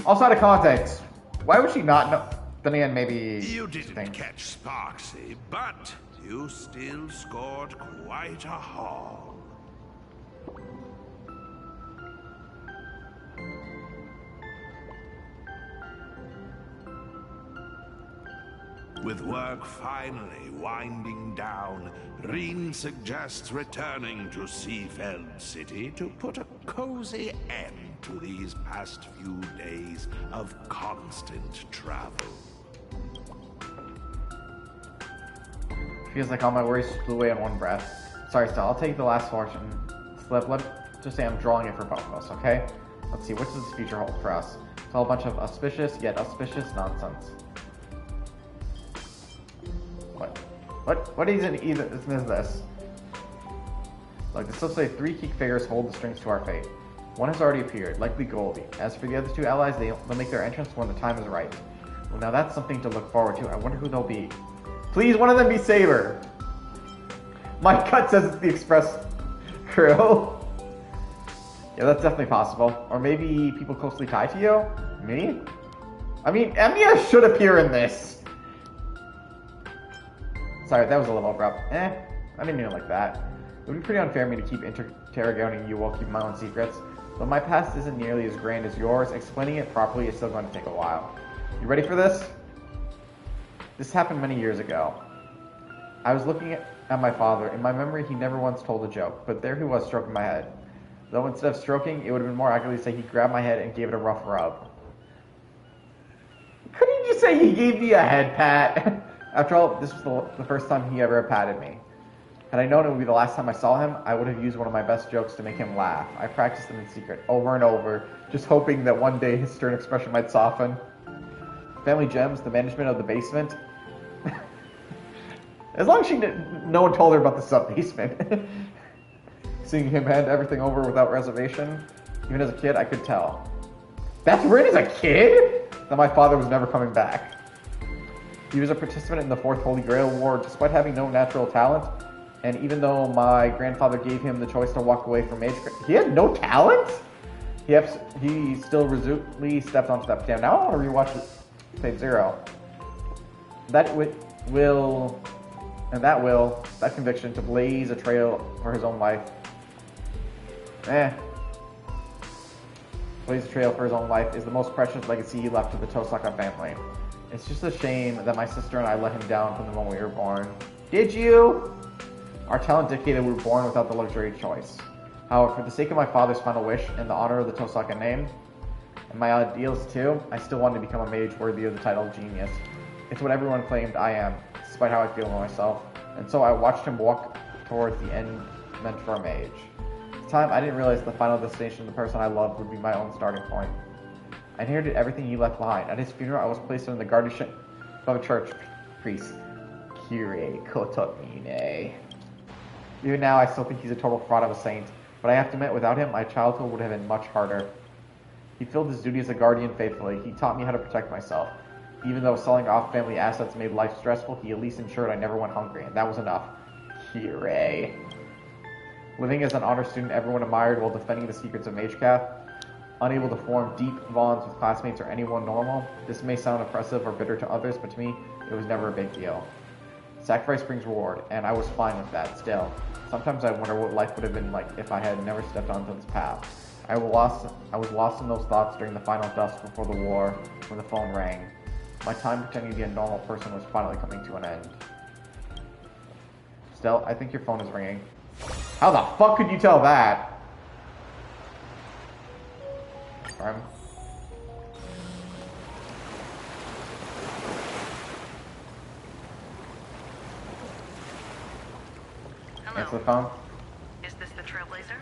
Also out of context. Why would she not know? Then again, maybe... You didn't catch Sparksy, but you still scored quite a haul. With work finally winding down, Reen suggests returning to Seafeld City to put a cozy end to these past few days of constant travel. Feels like all my worries flew away in one breath. Sorry, Stell. I'll take the last fortune slip. Let's just say I'm drawing it for both of us, okay? Let's see, what does this future hold for us? It's all a bunch of auspicious, yet auspicious nonsense. What isn't this? Look, the slips say 3 key figures hold the strings to our fate. One has already appeared, likely Goldie. As for the other 2 allies, they'll make their entrance when the time is right. Well, now that's something to look forward to. I wonder who they'll be. Please, one of them be Saber. My gut says it's the Express crew. Yeah, that's definitely possible. Or maybe people closely tied to you? Me? I mean, Emiya should appear in this. Sorry, that was a little abrupt. I didn't mean it like that. It would be pretty unfair of me to keep interrogating you while keeping my own secrets. But my past isn't nearly as grand as yours. Explaining it properly is still going to take a while. You ready for this? This happened many years ago. I was looking at my father. In my memory, he never once told a joke, but there he was stroking my head. Though instead of stroking, it would have been more accurately to say he grabbed my head and gave it a rough rub. Couldn't you just say he gave me a head pat? After all, this was the first time he ever patted me. Had I known it would be the last time I saw him, I would have used one of my best jokes to make him laugh. I practiced them in secret, over and over, just hoping that one day his stern expression might soften. Family Gems, the management of the basement. As long as no one told her about the sub-basement. Seeing him hand everything over without reservation, even as a kid, I could tell. That's weird as a kid? That my father was never coming back. He was a participant in the 4th Holy Grail War, despite having no natural talent. And even though my grandfather gave him the choice to walk away from magecraft, he had no talent? He still resolutely stepped onto that. Damn, now I want to rewatch Stage 0. That conviction to blaze a trail for his own life. Blaze a trail for his own life is the most precious legacy he left to the Tosaka family. It's just a shame that my sister and I let him down from the moment we were born. Did you? Our talent dictated we were born without the luxury of choice. However, for the sake of my father's final wish and the honor of the Tosaka name, and my ideals too, I still wanted to become a mage worthy of the title of genius. It's what everyone claimed I am, despite how I feel about myself. And so I watched him walk towards the end meant for a mage. At the time, I didn't realize the final destination of the person I loved would be my own starting point. I inherited everything he left behind. At his funeral, I was placed under the guardianship of a church priest. Kyrie Kotomine. Even now, I still think he's a total fraud of a saint, but I have to admit, without him, my childhood would have been much harder. He filled his duty as a guardian faithfully. He taught me how to protect myself. Even though selling off family assets made life stressful, he at least ensured I never went hungry, and that was enough. Kyrie. Living as an honor student everyone admired while defending the secrets of magecraft, unable to form deep bonds with classmates or anyone normal. This may sound oppressive or bitter to others, but to me, it was never a big deal. Sacrifice brings reward, and I was fine with that still. Sometimes I wonder what life would have been like if I had never stepped onto this path. I was lost in those thoughts during the final dusk before the war, when the phone rang. My time pretending to be a normal person was finally coming to an end. Still, I think your phone is ringing. How the fuck could you tell that? Sorry. Hello. Answer the phone. Is this the Trailblazer?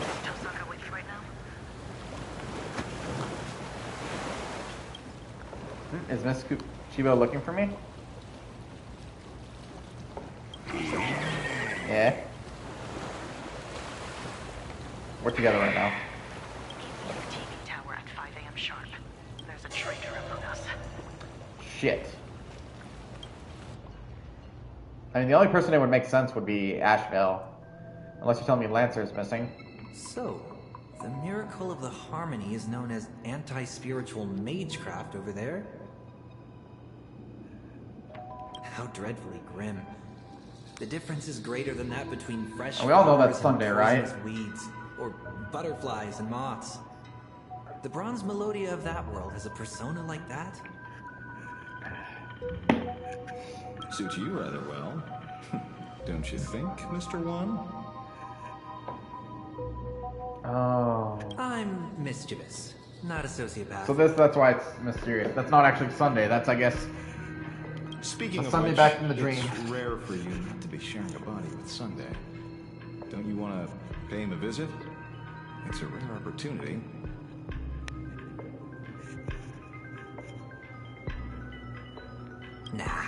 Is Tosaka with you right now? Is Miss Chibo looking for me? Yeah. We're together right now. Meet me at the TV tower at 5 a.m. sharp. There's a traitor among us. Shit. I mean, the only person that would make sense would be Asheville. Unless you tell me Lancer is missing. So, the miracle of the harmony is known as anti-spiritual magecraft over there? How dreadfully grim. The difference is greater than that between fresh we all know flowers that's Sunday, and right? poisonous weeds, or butterflies and moths. The bronze Melodia of that world has a persona like that? Suits you rather well. Don't you think, Mr. One? Oh. I'm mischievous, not a sociopath. So that's why it's mysterious. That's not actually Sunday. That's, I guess, Speaking of Sunday which, back in the dream. it's rare for you not to be sharing a body with Sunday. Don't you want to pay him a visit? It's a rare opportunity. Nah,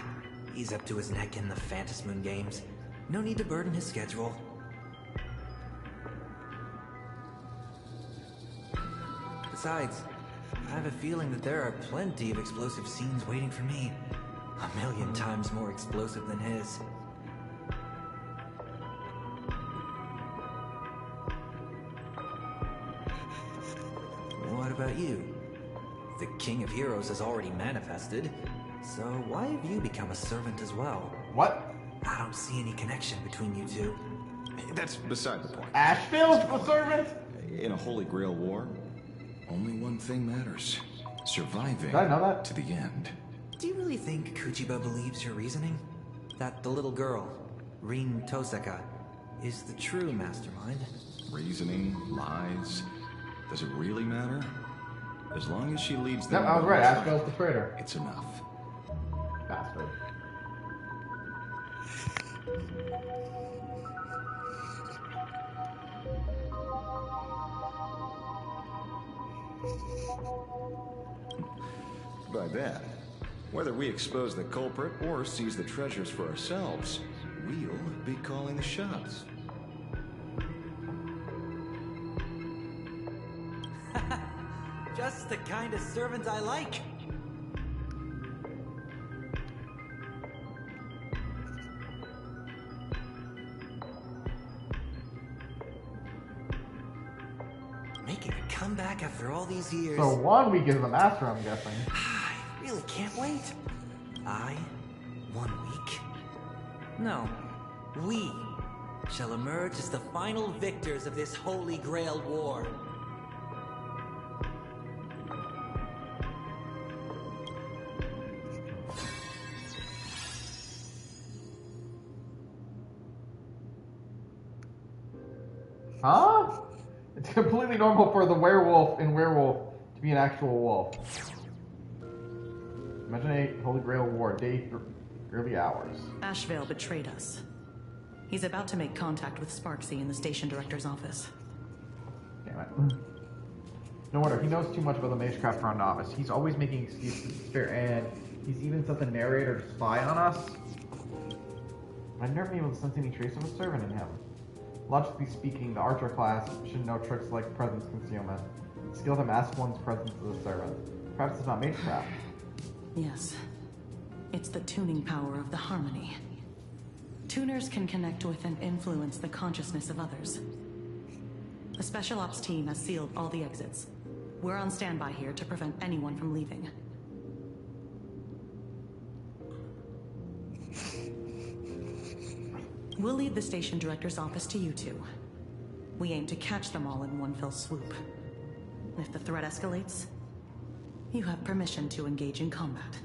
he's up to his neck in the Phantasmoon games. No need to burden his schedule. Besides, I have a feeling that there are plenty of explosive scenes waiting for me. A million times more explosive than his. What about you? The King of Heroes has already manifested, so why have you become a servant as well? What? I don't see any connection between you two. That's beside the point. Asheville's the servant? In a Holy Grail War, only one thing matters. surviving Did I know that? to the end. Do you really think Kuchiba believes your reasoning? That the little girl, Rin Toseka, is the true mastermind? Reasoning, lies, does it really matter? As long as she leads Yep, them, I was right. Asphal's the traitor. it's enough. Bastard. By that, whether we expose the culprit or seize the treasures for ourselves, we'll be calling the shots. Just the kind of servant I like. Making a comeback after all these years. So 1 week is the master, I'm guessing. I really can't wait. 1 week? No, we shall emerge as the final victors of this Holy Grail War. Huh? It's completely normal for the werewolf in Werewolf to be an actual wolf. Imagine a Holy Grail War, early hours. Ashvale betrayed us. He's about to make contact with Sparksy in the station director's office. Damn it. No wonder, he knows too much about the Magecraft for a novice. He's always making excuses, and he's even sent the narrator to spy on us. I've never been able to sense any trace of a servant in him. Logically speaking, the archer class should know tricks like presence concealment. Skill to mask one's presence as a servant. Perhaps it's not Magecraft. Yes. It's the tuning power of the harmony. Tuners can connect with and influence the consciousness of others. The Special Ops team has sealed all the exits. We're on standby here to prevent anyone from leaving. We'll leave the station director's office to you two. We aim to catch them all in one fell swoop. If the threat escalates, you have permission to engage in combat.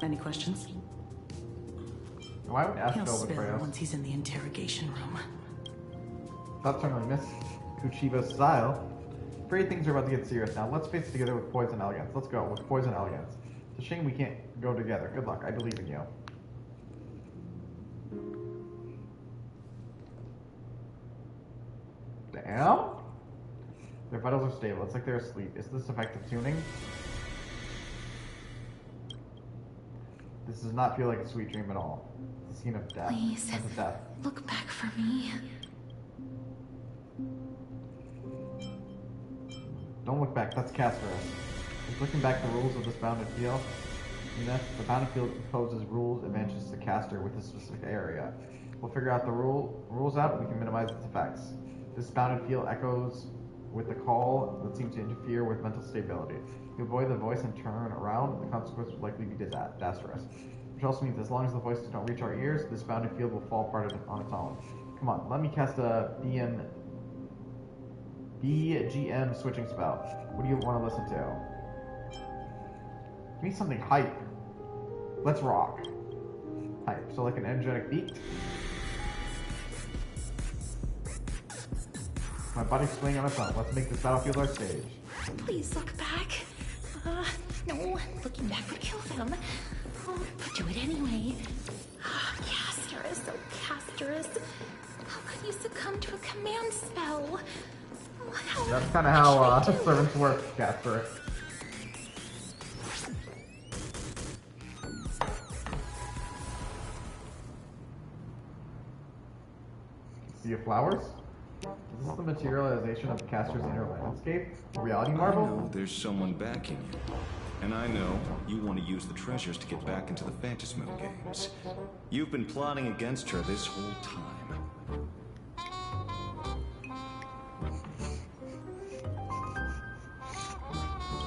Any questions? Why would He'll Ashvale betray spill us? once he's in the interrogation room. That's certainly Miss Kuchiba's style. Afraid things are about to get serious now. Let's face it together with poise and elegance. Let's go with poise and elegance. It's a shame we can't go together. Good luck. I believe in you. Damn. Their vitals are stable. It's like they're asleep. Is this effective tuning? This does not feel like a sweet dream at all. It's a scene of death. Please, Sense of death. look back for me. Don't look back, that's Castorus. Just looking back the rules of this bounded field. The bounded field imposes rules advantages to caster with a specific area. We'll figure out the rules out, we can minimize its effects. This bounded field echoes with the call that seems to interfere with mental stability. If you avoid the voice and turn around, the consequence would likely be disastrous. Which also means as long as the voices don't reach our ears, this bounded field will fall apart on its own. Come on, let me cast a BGM switching spell. What do you want to listen to? Give me something hype. Let's rock. Hype. So like an energetic beat. My body's swinging on its own. Let's make this battlefield our stage. Please look back. No, looking back would kill them. Oh, but do it anyway. Castorus, oh Castorus. How could you succumb to a command spell? Oh, That's kind of how servants work, Casper. Sea of Flowers? Is this the materialization of Castor's inner landscape? A reality marble? I know there's someone backing you. And I know you want to use the treasures to get back into the Phantasmoon games. You've been plotting against her this whole time.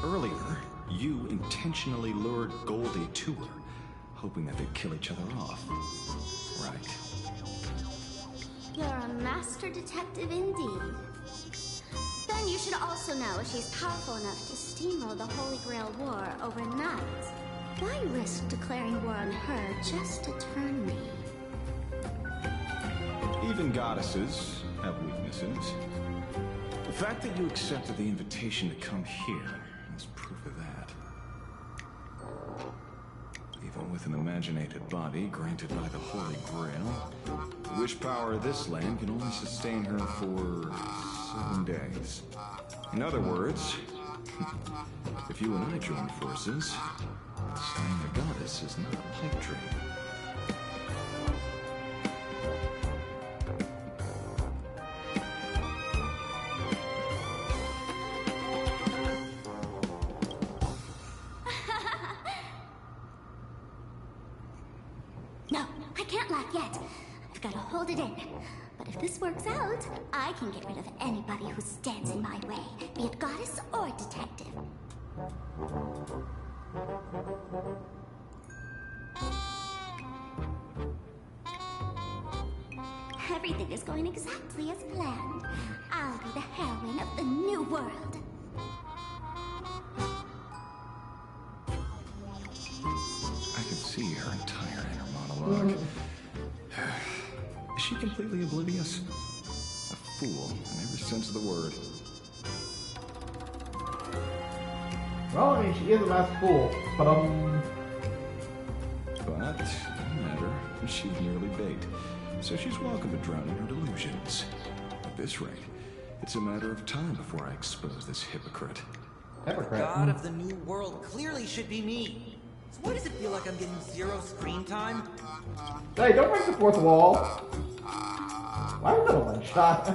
Earlier, you intentionally lured Goldie to her, hoping that they'd kill each other off. Right. You're a master detective indeed. Then you should also know she's powerful enough to steamroll the Holy Grail War overnight. Why risk declaring war on her just to turn me? Even goddesses have weaknesses. The fact that you accepted the invitation to come here is proof of that. Even with an imaginated body granted by the Holy Grail, the wish power of this land can only sustain her for 7 days. In other words, if you and I join forces, slaying a goddess is not a pipe dream. No, I can't laugh yet. I've got to hold it in. But if this works out, I can get rid of anybody who stands in my way, be it goddess or detective. Everything is going exactly as planned. I'll be the heroine of the new world. I could see her entire inner monologue. Is she completely oblivious? A fool in every sense of the word. Well, I mean, she is a masked fool, but But, no matter, she's merely bait. So she's welcome to drown in her delusions. At this rate, it's a matter of time before I expose this hypocrite. hypocrite. God of the New World clearly should be me. So why does it feel like I'm getting 0 screen time? Hey, don't break the fourth wall. Why is that a one shot?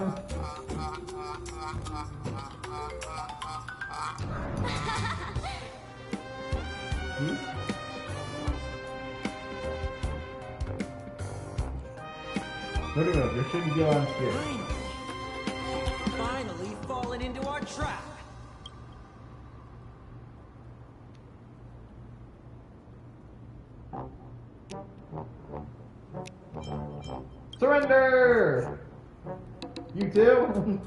No, you shouldn't be on here. Finally fallen into our trap. Surrender! You too?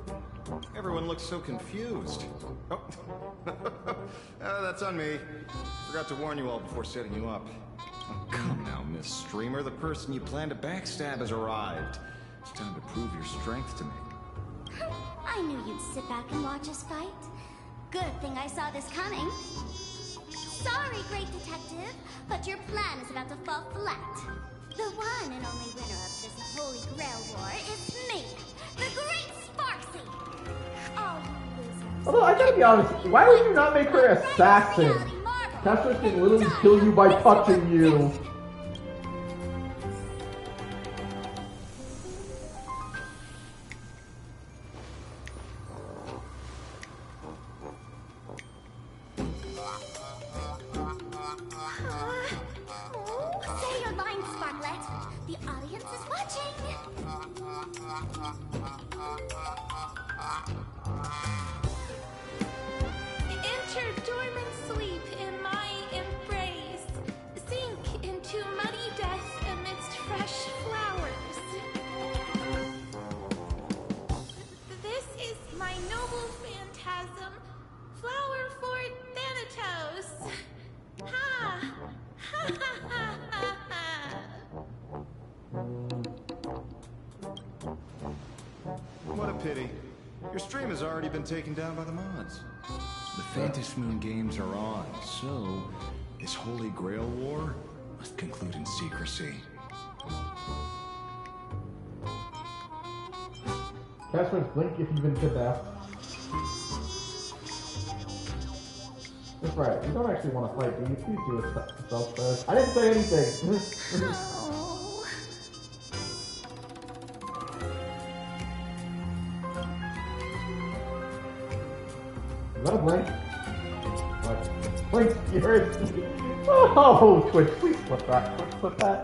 Everyone looks so confused. Oh, that's on me. Forgot to warn you all before setting you up. Oh, come now, Miss Streamer. The person you plan to backstab has arrived. It's time to prove your strength to me. I knew you'd sit back and watch us fight. Good thing I saw this coming. Sorry, great detective, but your plan is about to fall flat. The one and only winner of this Holy Grail War is me, the Great Sparksy. Oh, you losers. Although, I gotta be honest, why would you not make her an assassin? Tesseract can literally kill you by touching you. Say your line, Sparklet. The audience is watching. Enter dormant sleep in my embrace. Sink into muddy death amidst fresh flowers. This is my noble phantasm, flower for Thanatos. Ha! Ha ha ha ha ha! What a pity. Your stream has already been taken down by the mods. The Phantom Moon games are on, so this Holy Grail War must conclude in secrecy. Casper's blink if you've been kidnapped. That's right, you don't actually want to fight, do you? Please do it yourself first. I didn't say anything. Oh. Is that a blink? What? Blink, you heard? Oh, Twitch, please flip that. Twitch, flip that.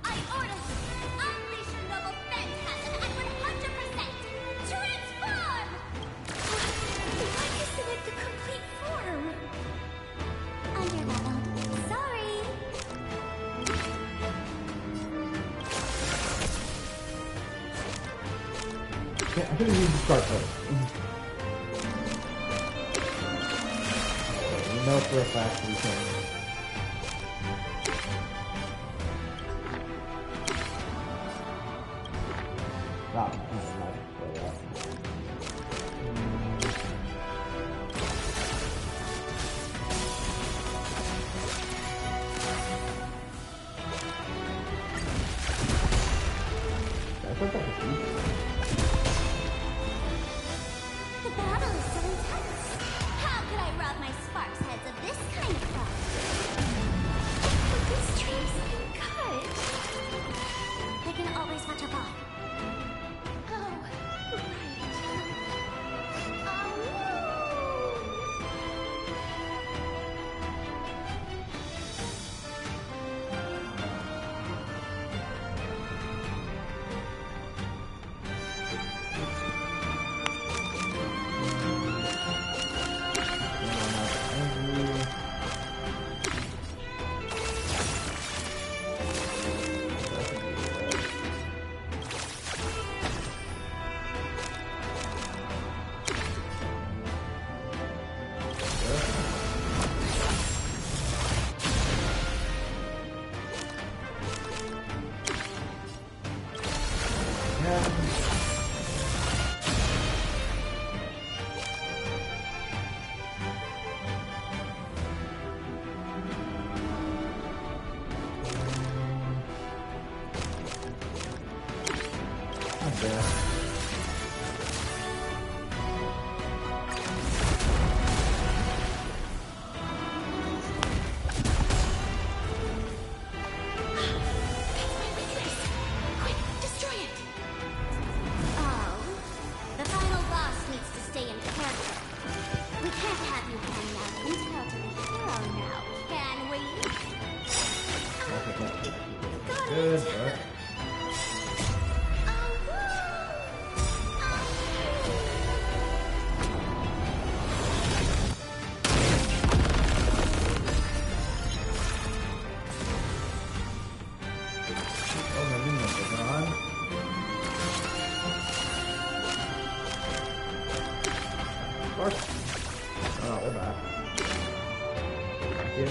I order unleash your noble phantasm at 100%. Transform! Why isn't it the complete form? Under that think we need to start first. We know for a fact we can. Wow. The battle is so intense. How could I rob my sparks heads of this kind of fun? But this stream's cut. They can always watch a bot. Oh, right.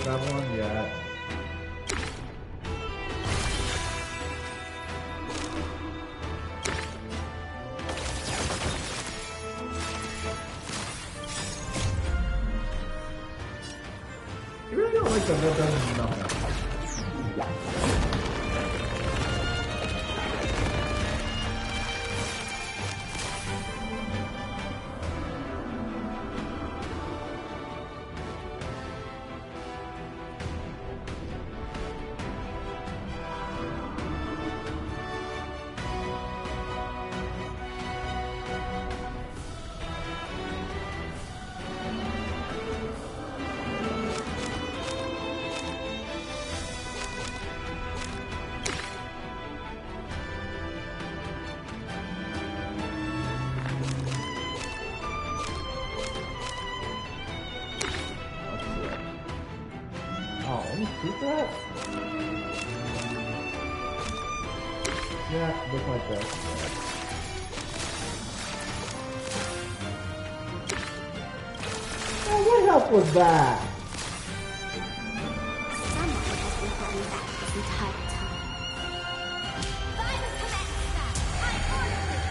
That one yet. You really don't like the that doesn't nothing. Keep that? Yeah, look like that. Oh, what help was that? Someone has been holding back this entire time. By the command staff, I order you.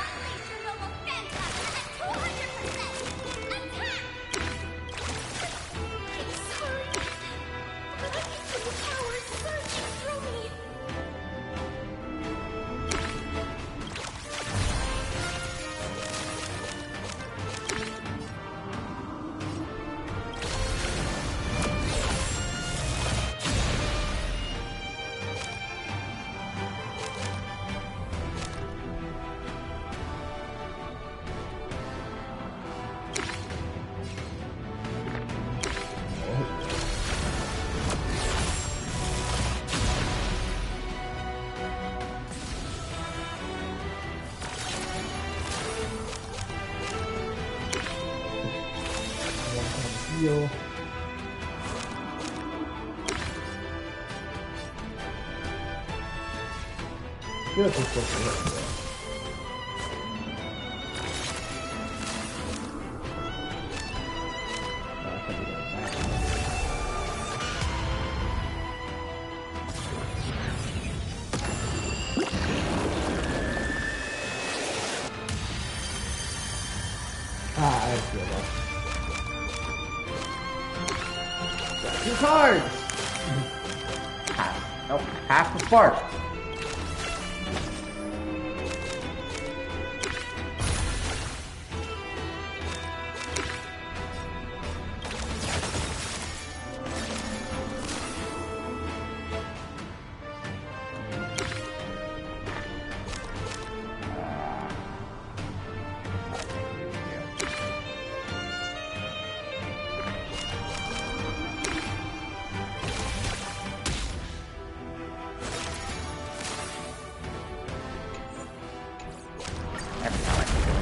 Unleash your noble phantasm at 200%. Attack! I'm sorry. But I can feel the power surging through me. Heal. This is supposed to hit. 2 cards. Half. Nope. Half the spark.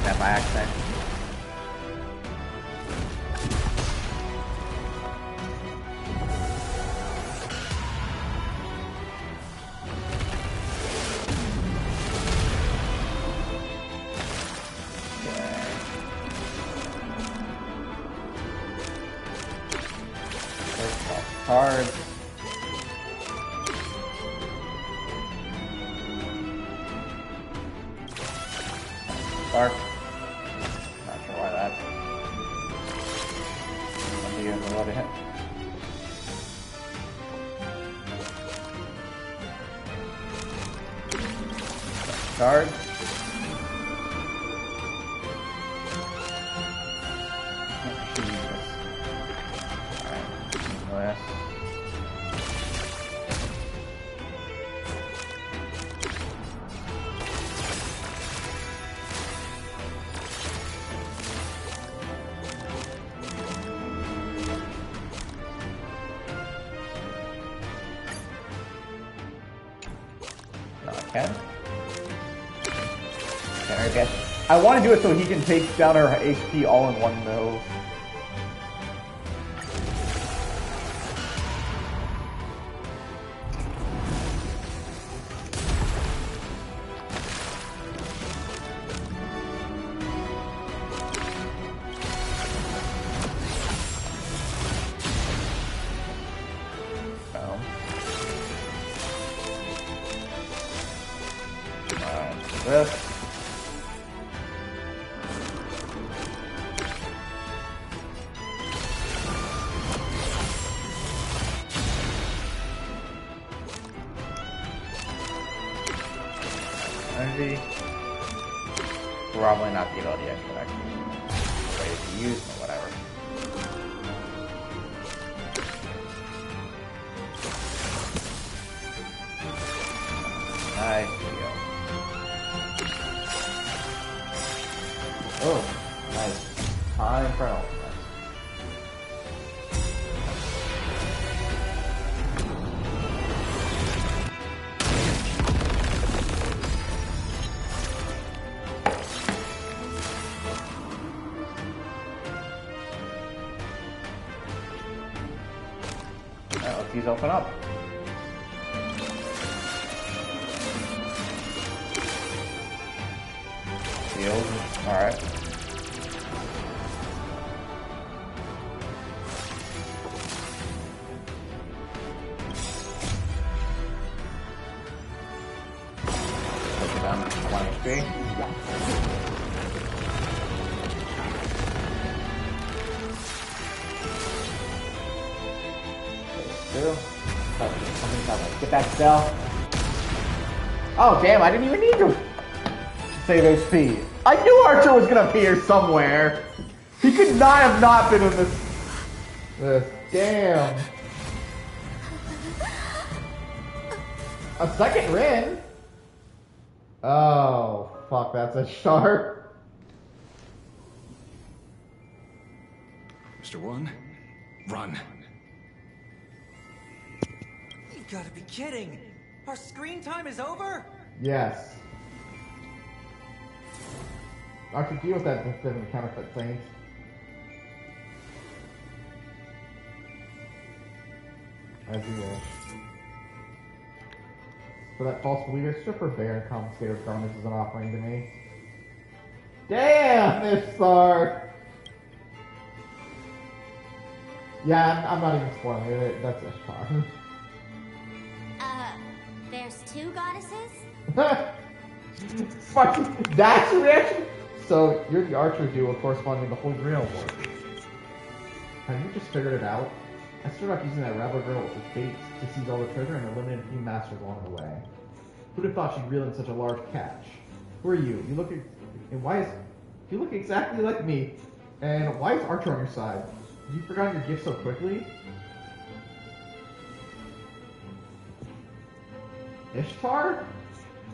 That by accident. Cards. Spark. Not sure why that. I'll be able to let it hit. Card. Alright. Okay. Okay. I want to do it so he can take down her HP all in one move. This. Energy. Probably not the ability I should actually ready to use or whatever. Nice deal. Oh, nice. Time for help. Alright, let's these open up. Shield. Alright. Put it down to 1 HP. Get that spell. Oh damn, I didn't even need to save HP. I knew Archer was gonna appear somewhere. He could not have not been in this. Damn. A second Rin? Oh, fuck, that's a shark. Mr. One, run. You gotta be kidding! Our screen time is over? Yes. Archer, deal with that different counterfeit things. As you wish. For that false believer, stripper bear and confiscator garments is an offering to me. Damn, this Sar! Yeah, I'm not even spoiling it. That's a shock. There's 2 goddesses? Fuck, that's your reaction? So, you're the Archer duo corresponding to the Holy Grail War. Have you just figured it out? I started off using that rabble girl with bait to seize all the treasure and eliminate a few masters along the way. Who'd have thought she'd reel in such a large catch? Who are you? You look exactly like me. And why is Archer on your side? Have you forgotten your gift so quickly? Ishtar?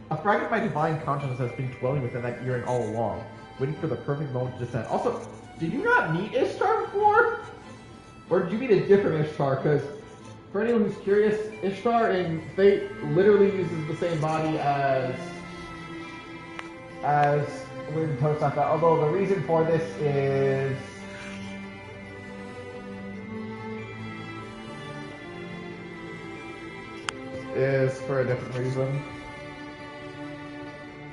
A fragment of my divine consciousness has been dwelling within that earring all along, waiting for the perfect moment to descend. Also, did you not meet Ishtar before? Or did you meet a different Ishtar? Because for anyone who's curious, Ishtar in Fate literally uses the same body as Lynn Tosaka, although the reason for this is for a different reason.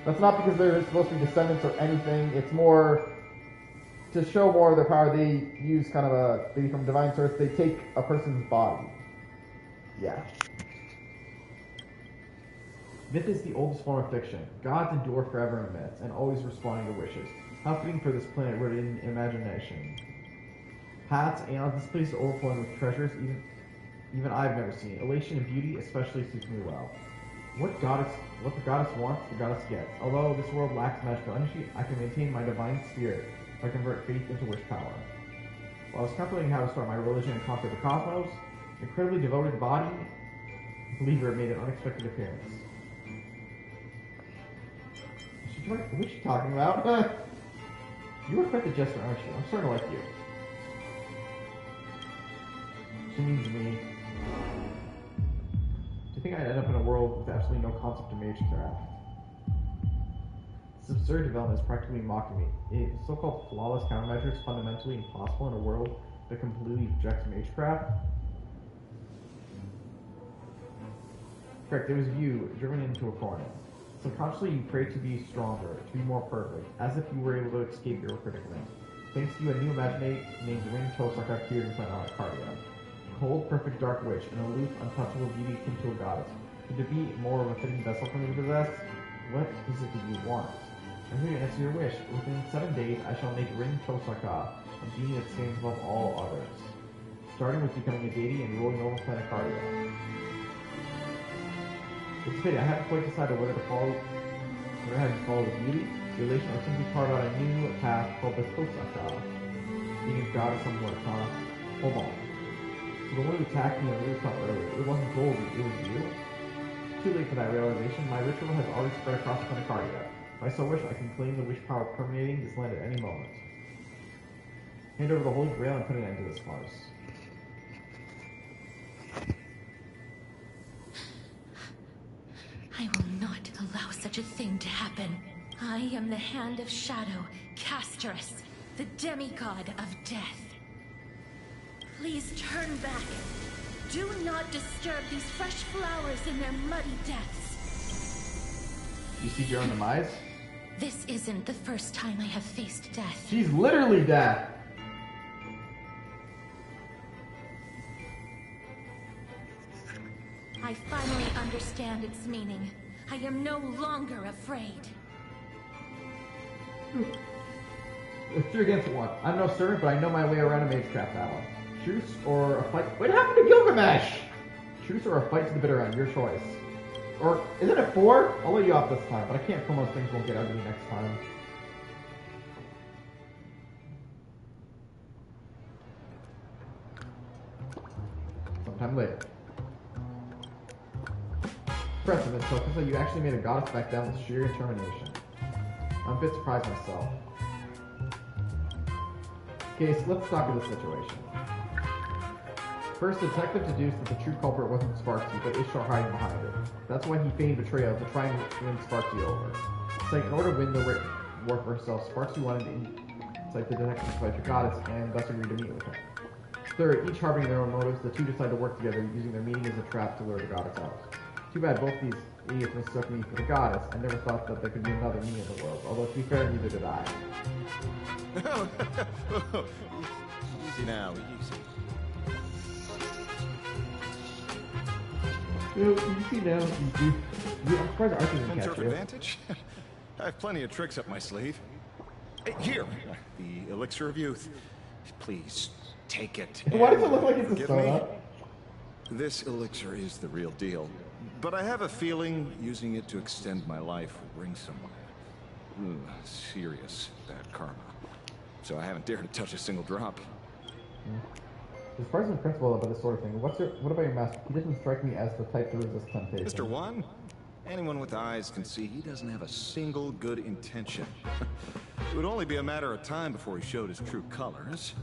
That's not because they're supposed to be descendants or anything, it's more to show more of their power. They use kind of from divine source, they take a person's body. Yeah. Myth is the oldest form of fiction. Gods endure forever in myths, and always responding to wishes. How fitting for this planet rooted in imagination. Paths, aeons, this place is overflowing with treasures even I've never seen. Elation and beauty especially suits me well. What the goddess wants, the goddess gets. Although this world lacks magical energy, I can maintain my divine spirit if I convert faith into wish power. While I was contemplating how to start my religion and conquer the cosmos, an incredibly devoted body believer made an unexpected appearance. What are you talking about? You are quite the jester, aren't you? I'm starting to like you. She means me. Do you think I'd end up in a world with absolutely no concept of magecraft? This absurd development is practically mocking me. A so-called flawless countermeasure is fundamentally impossible in a world that completely rejects magecraft. Correct, it was you, driven into a corner. Subconsciously, you prayed to be stronger, to be more perfect, as if you were able to escape your predicament. Thanks to you, a new imaginate named Ring Tosaka appeared in planet Arcadia. Cold, perfect, dark witch, an aloof, untouchable beauty akin to a goddess. Could it be more of a fitting vessel for me to possess? What is it that you want? I'm here to answer your wish. Within 7 days, I shall make Ring Tosaka a being that stands above all others. Starting with becoming a deity and ruling over planet Arcadia. It's a pity, I haven't quite decided whether to follow the beauty, the relation, or simply carve out a new path called the Tosaka. Being a goddess somewhere, huh? Hold on. So the one who attacked me on the rooftop earlier, it wasn't Goldie, it was you? Too late for that realization, my ritual has already spread across planet Arcadia. If I so wish, I can claim the wish power permeating this land at any moment. Hand over the Holy Grail and put an end to this farce. I will not allow such a thing to happen. I am the Hand of Shadow, Casterus, the demigod of death. Please turn back. Do not disturb these fresh flowers in their muddy depths. You see your own demise? This isn't the first time I have faced death. She's literally death. I finally understand its meaning. I am no longer afraid. It's 3 against 1. I'm no servant, but I know my way around a magecraft battle. Truce or a fight? What happened to Gilgamesh? Truce or a fight to the bitter end, your choice. Or, isn't it 4? I'll let you off this time, but I can't promise things won't get ugly next time. Sometime later. Impressive, Miss Tosaka, you actually made a goddess back down with sheer determination. I'm a bit surprised myself. Okay, so let's talk about the situation. First, the detective deduced that the true culprit wasn't Sparksy, but Ishtar hiding behind it. That's why he feigned betrayal to try and win Sparksy over. Second, in order to win the war for herself, Sparksy wanted to incite the detective to fight the goddess and thus agreed to meet with her. Third, each harboring their own motives, the two decide to work together using their meeting as a trap to lure the goddess out. Too bad both these idiots mistook me for the goddess. I never thought that there could be another me in the world, although to be fair, neither did I. Easy now, easy. Easy now, easy. I'm surprised Archer didn't catch Turf you. advantage? I have plenty of tricks up my sleeve. Here, the elixir of youth. Please, take it. Why does it look like it's a Forgive soda? me? This elixir is the real deal. But I have a feeling using it to extend my life will bring some serious bad karma. So I haven't dared to touch a single drop. There's parts in principle about this sort of thing. What about your master? He doesn't strike me as the type to resist temptation. Mr. One, anyone with eyes can see he doesn't have a single good intention. It would only be a matter of time before he showed his true colors.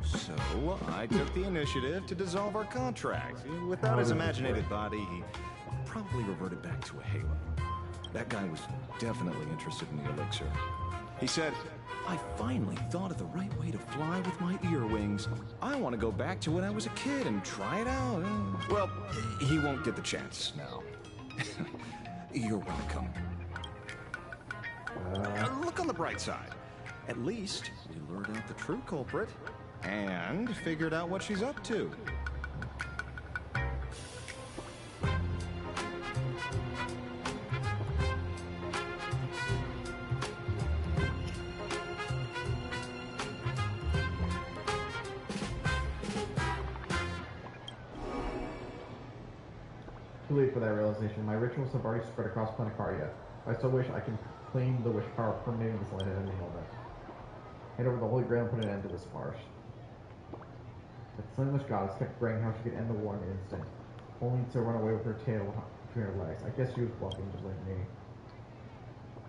So, I took the initiative to dissolve our contract. Without his imaginated body, he probably reverted back to a halo. That guy was definitely interested in the elixir. He said, I finally thought of the right way to fly with my ear wings. I want to go back to when I was a kid and try it out. Well, he won't get the chance now. You're welcome. Look on the bright side. At least we lured out the true culprit and figured out what she's up to. Too late for that realization. My rituals have already spread across Planetaria. I still wish I can claim the wish power permeating this land at any moment. Hand over the Holy Grail and put an end to this farce. The Slimlish goddess kept bragging how she could end the war in an instant, only to run away with her tail between her legs. I guess she was bluffing just like me.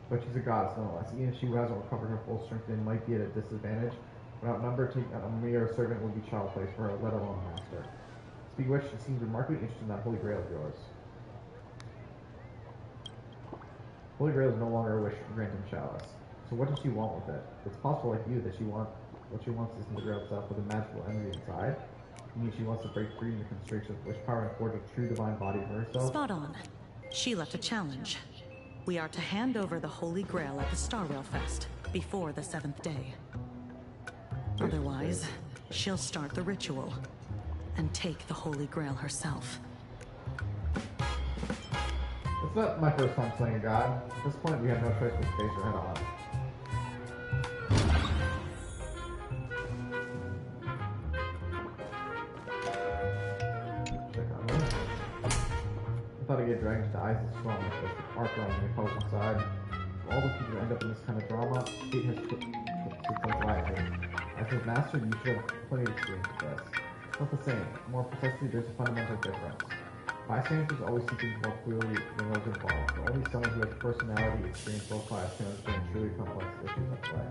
But she's a goddess nonetheless. Even if she hasn't recovered her full strength and might be at a disadvantage, when outnumbered, taking a mere servant would be child's play for her, let alone a master. Speaking of which, she seems remarkably interested in that Holy Grail of yours. Holy Grail is no longer a wish-granting chalice. So what does she want with it? It's possible, like you, that what she wants is the Grail itself with a magical energy inside. I mean, she wants to break free from the constraints of wish power and forge a true divine body for herself. Spot on. She left a challenge. We are to hand over the Holy Grail at the Starrail Fest before the 7th day. Otherwise, she'll start the ritual and take the Holy Grail herself. It's not my first time slaying a god. At this point, we have no choice but to face her head on. I thought I'd get dragged into eyes as strong as the Archer on the opposing side. For all the people who end up in this kind of drama, fate has put things lightly. As his master, you should have plenty of experience with this. It's not the same. More precisely, there's a fundamental difference. Bystanders always see things more clearly than those involved, but only someone who has personality, experience, both sides can understand truly complex issues at play.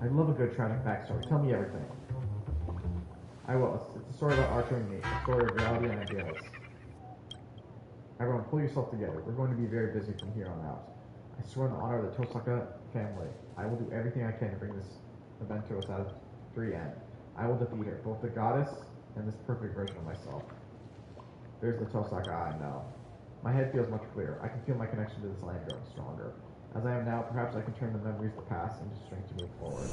I love a good tragic backstory. Tell me everything. I will. It's a story about Archer and me, a story of reality and ideals. Everyone, pull yourself together. We're going to be very busy from here on out. I swear in the honor of the Tosaka family, I will do everything I can to bring this event to a satisfactory end. I will defeat her, both the goddess and this perfect version of myself. There's the Tosaka I know. My head feels much clearer. I can feel my connection to this land growing stronger. As I am now, perhaps I can turn the memories of the past into strength to move forward.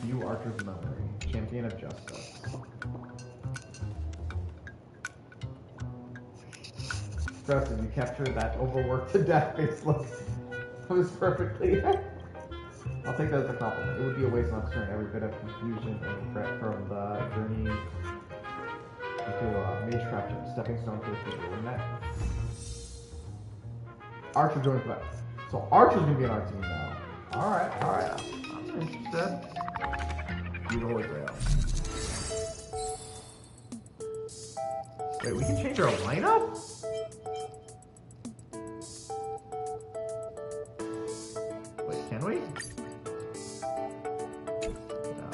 You, Archer's memory, champion of justice. Impressive, you captured that overworked to death face look. That was perfectly. I'll take that as a compliment. It would be a waste not to turn every bit of confusion and regret from the journey into a magecraft stepping stone to the future, wouldn't it? Archer joins back. So Archer's gonna be on our team now. Alright. I'm interested. The Holy Grail. Wait, we can change our lineup? Wait, can we? No.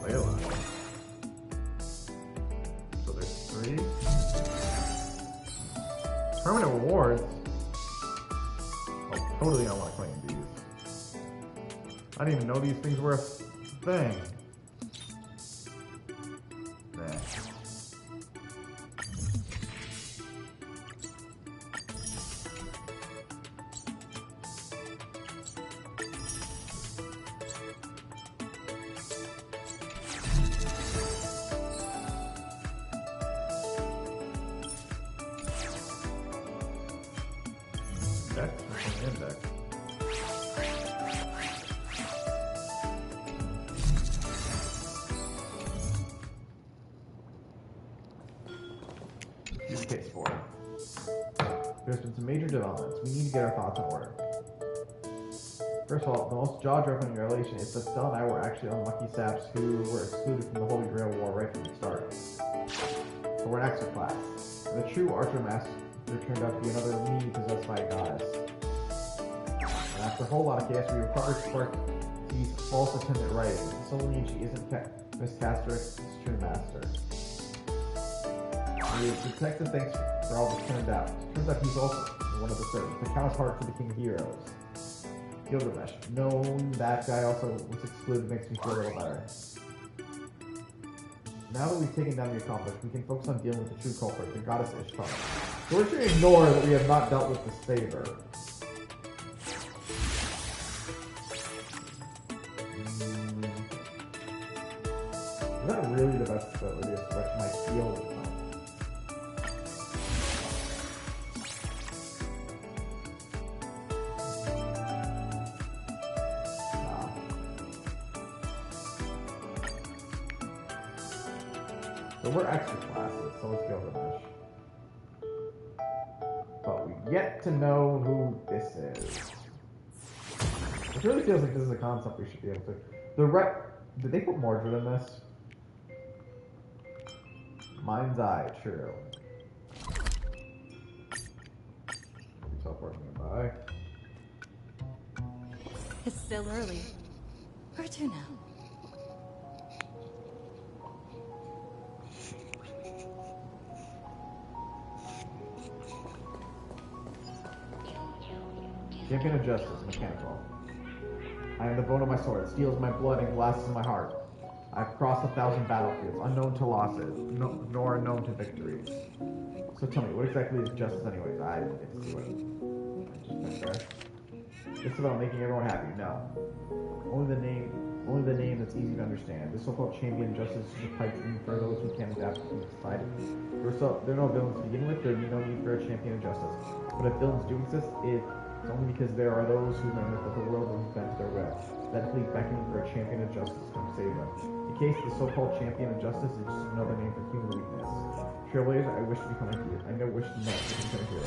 Wait a while. So there's 3. Permanent rewards? Oh, totally not want to claim these. I didn't even know these things were a thing. Nah. Index? What's an index? Use case 4. There's been some major developments. We need to get our thoughts in order. First of all, the most jaw-dropping revelation is that Stella and I were actually unlucky saps who were excluded from the Holy Grail War right from the start. But we're an extra class. And the true Archer Master turned out to be another me possessed by a goddess. And after a whole lot of chaos, we recovered Sparky's false attendant writing. Solely means she isn't Miss Caster's true master. The detective thinks for all this turned out. Turns out he's also one of the servants, the counterpart for the King of Heroes. Gilgamesh. Knowing that guy also was excluded makes me feel a little better. Now that we've taken down the accomplice, we can focus on dealing with the true culprit, the goddess Ishtar. So we're going to ignore that we have not dealt with the saber. Is that really the best ability to stretch my field of time? So we're extra classes, so let's go Gilgamesh. But we yet to know who this is. It really feels like this is a concept we should be able to. Did they put Mordred in this? Mind's Eye, true. Teleporting by. It's still early. Where to now? Champion of Justice, mechanical. I am the bone of my sword, steels my blood and glasses my heart. I've crossed 1,000 battlefields, unknown to losses, nor known to victories. So tell me, what exactly is justice anyways? I didn't get to see what I just meant there. It's about making everyone happy, no. Only the name that's easy to understand. The so-called champion of justice is a pipe dream for those who can't adapt to society. There are no villains to begin with, there's no need for a champion of justice. But if villains do exist, it's only because there are those who know that the world will bend their will, that please beckoning for a champion of justice to come save them. In case the so-called champion of justice is just another name for human weakness. Trailblazer, I wish to become a hero. I know wish to not to become a hero.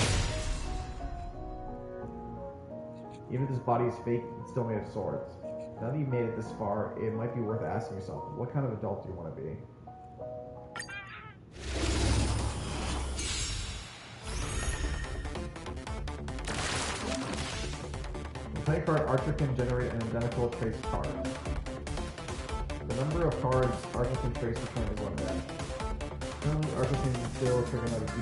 Even if this body is fake, it's still made of swords. Now that you've made it this far, it might be worth asking yourself, what kind of adult do you want to be? Play card, Archer can generate an identical trace card. The number of cards Archer can trace is currently limited. Currently, Archer can still trigger another key.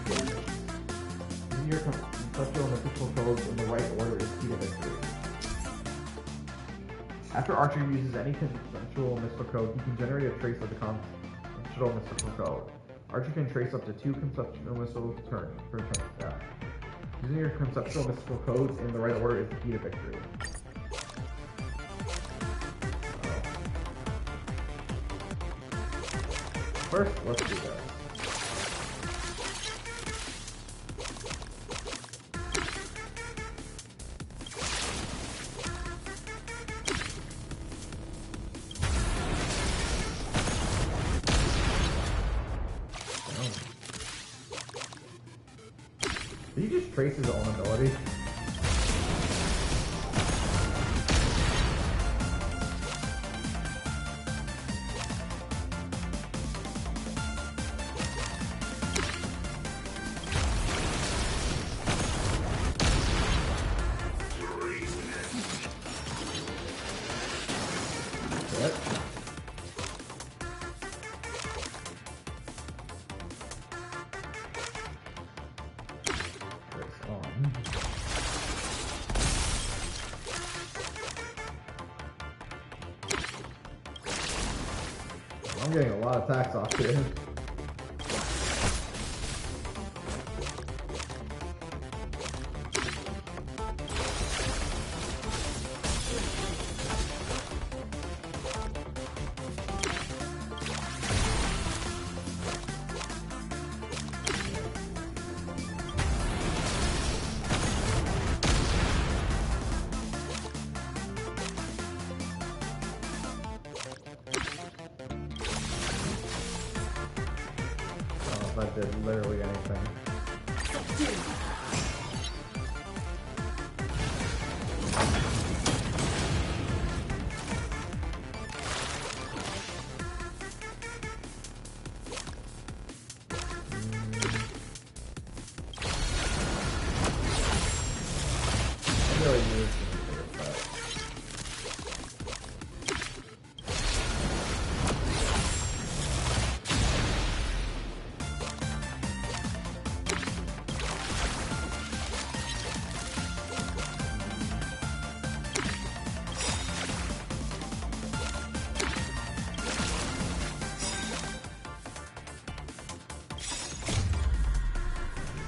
Using your conceptual and mythical codes in the right order is key to victory. After Archer uses any conceptual mystical code, he can generate a trace of the conceptual mystical code. Archer can trace up to 2 conceptual mystical turns per turn. Yeah. Using your conceptual mystical codes in the right order is the key to victory. First, let's do this. Did he just trace his own ability? I'm getting a lot of attacks off here. I did literally anything. I really need to do that.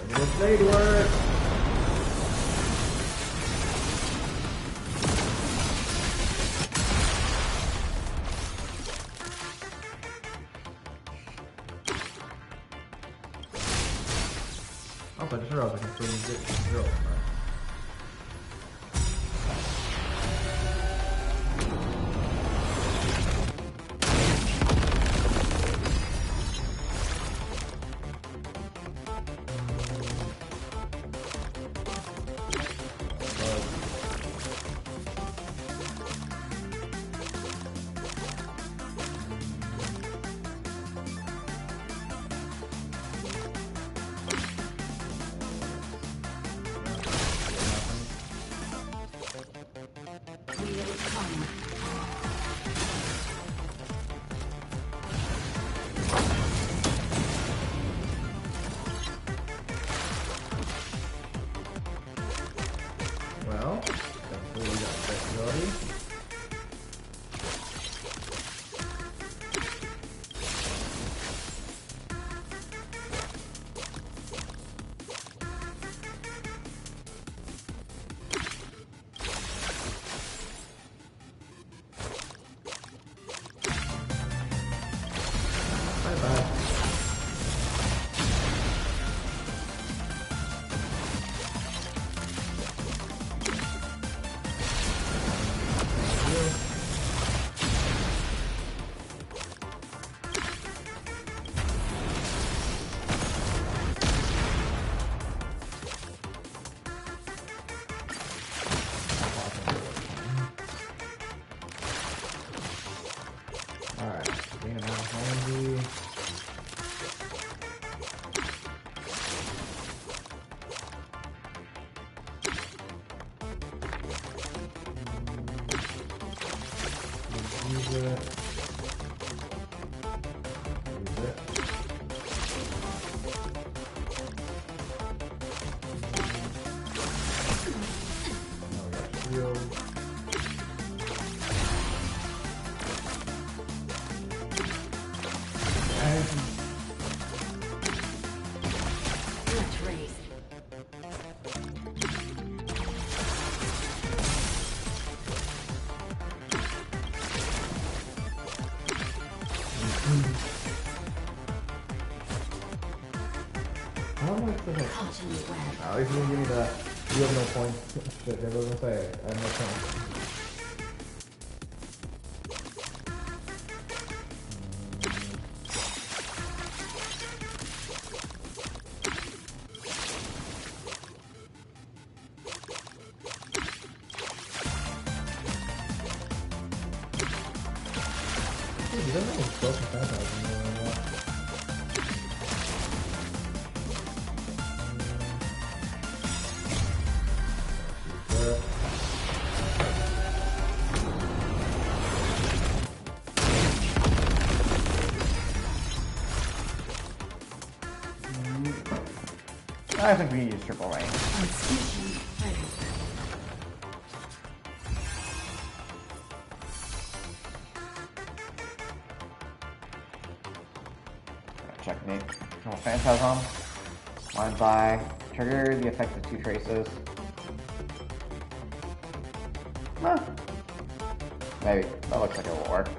This blade work. Also, I just realized I can still use it to drill. Well, thankfully we got flexibility. Bye-bye. Alright, gain amount of energy. Use it. Use it. Now we got shield. At least you didn't give me that. You have no points. Shit, I was gonna say, I have no points. Dude, you don't know what's broken phantasm anymore. I think we can use triple range. Checkmate. No Phantasm. Mind's Eye. Trigger the effect of 2 traces. Maybe. That looks like it will work.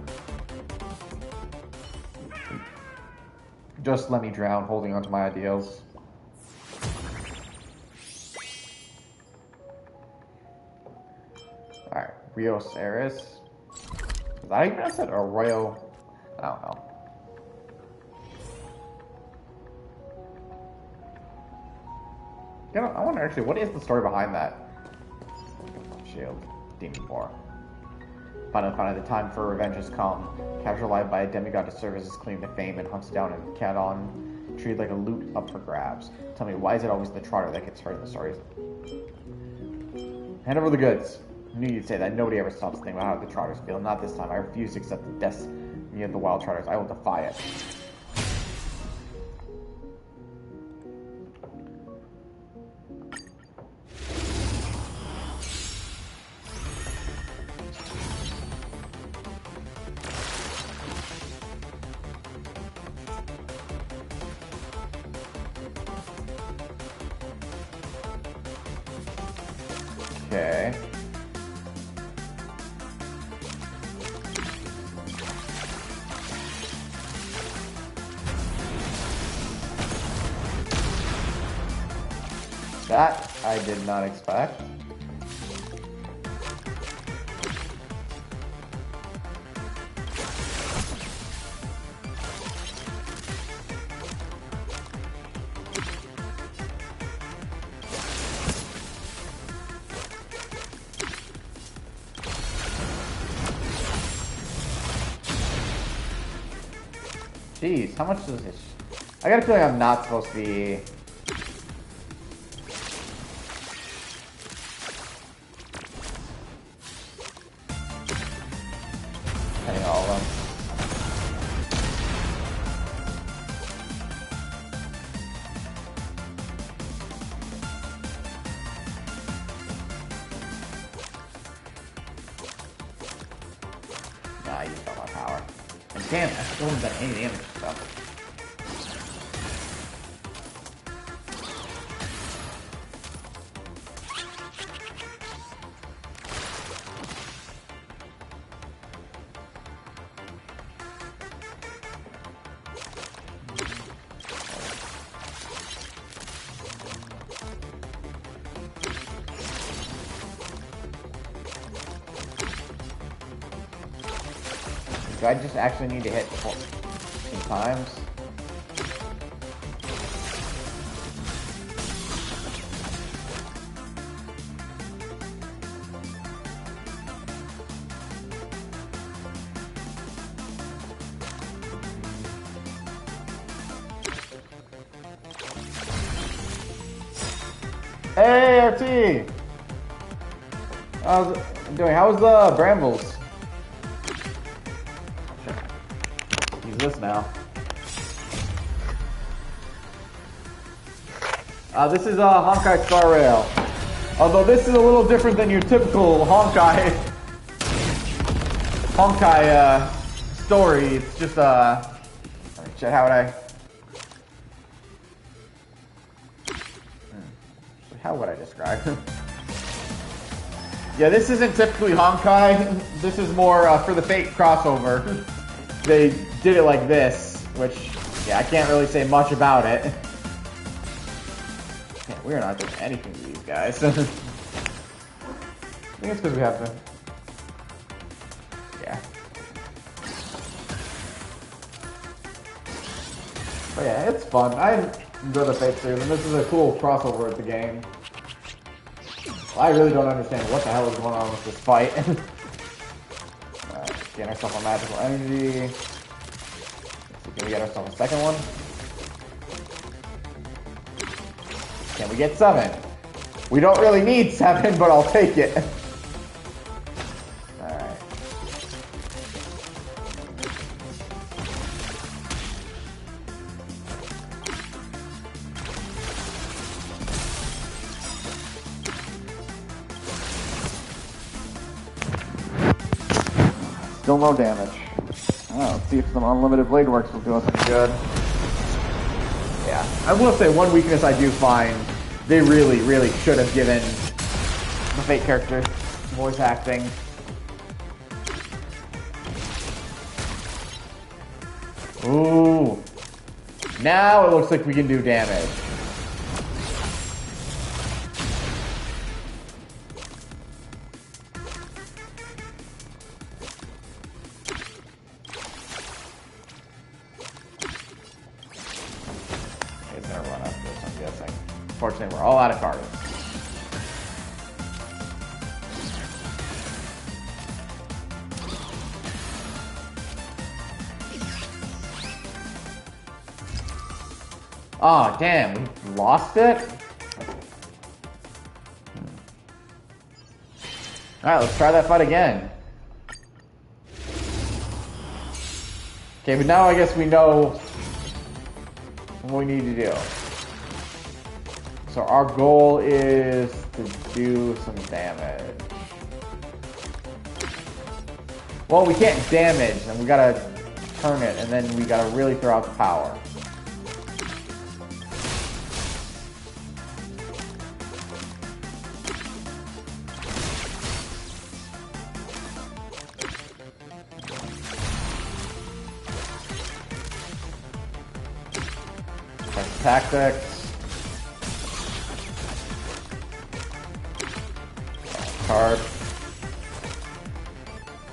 Just let me drown holding onto my ideals. Alright, Rios Eris. Is that how you pronounce it? Or Royal? I don't know. You know, I wonder actually, what is the story behind that? Shield. Demon War. Finally, the time for revenge has come. Captured alive by a demigod to serve as his claim to fame and hunts down and Cadon, treated like a loot up for grabs. Tell me, why is it always the Trotter that gets hurt in the stories? Hand over the goods. I knew you'd say that. Nobody ever stops to think about how the Trotters feel. Not this time. I refuse to accept the destiny of the Wild Trotters. I will defy it. Okay. That I did not expect. Jeez, how much does this? I got a feeling I'm not supposed to be. Hitting all of them. Nah, I used all my power. And damn, I still haven't done any damage to stuff. Do I just actually need to hit 2 times? Hey, RT! How's it doing? How's the Brambles? Use this now. This is Honkai Star Rail. Although this is a little different than your typical Honkai story. It's just shit, how would I? How would I describe it? Yeah, this isn't typically Honkai. This is more for the Fate crossover. They did it like this, which, yeah, I can't really say much about it. Yeah, we're not doing anything to these guys. I think it's because we have to. Yeah. But yeah, it's fun. I enjoy the Fate series, and this is a cool crossover with the game. I really don't understand what the hell is going on with this fight. Alright, getting ourselves a magical energy. Let's see, can we get ourselves a second one? Can we get 7? We don't really need 7, but I'll take it. Alright. Still no damage. Oh, let's see if some unlimited blade works will do us any good. Yeah, I will say one weakness I do find they really, really should have given the Fate character voice acting. Ooh. Now it looks like we can do damage. It's gonna run after this, I'm guessing. Unfortunately, we're all out of cards. Oh, damn, we lost it? Alright, let's try that fight again. Okay, but now I guess we know what we need to do. So our goal is to do some damage. Well, we can't damage, and we gotta turn it, and then we gotta really throw out the power. Tactics. Card.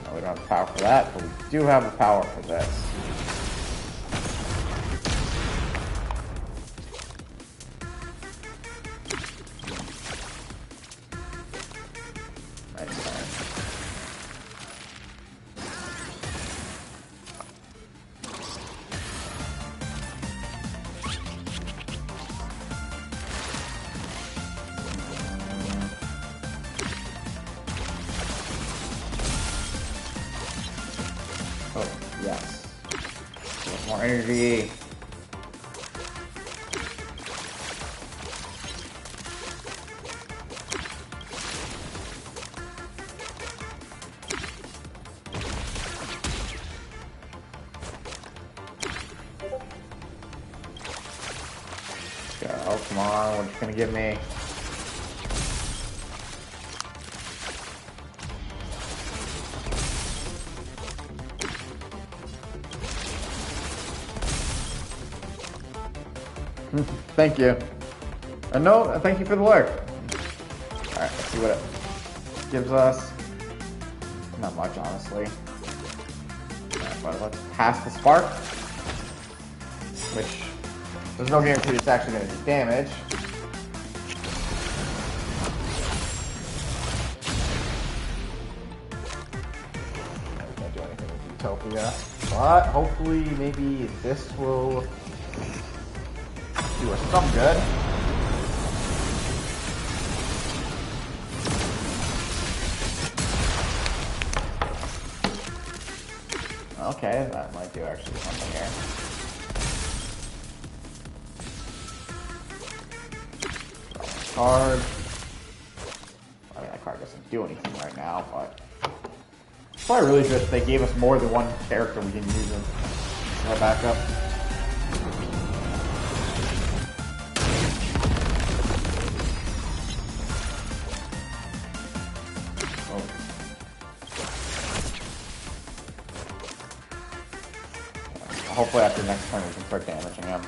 No, we don't have the power for that, but we do have the power for this. More energy. Go, come on, what are you gonna give me? Thank you. No, thank you for the lurk. Alright, let's see what it gives us. Not much, honestly. Right, but let's pass the spark. Which, there's no guarantee it's actually going to do damage. Can't do anything with Utopia. But, hopefully, maybe this will do us some good. Okay, that might do actually something here. Card. I mean, that card doesn't do anything right now, but it's probably really just they gave us more than one character we can use as our backup. Hopefully after next turn we can start damaging him.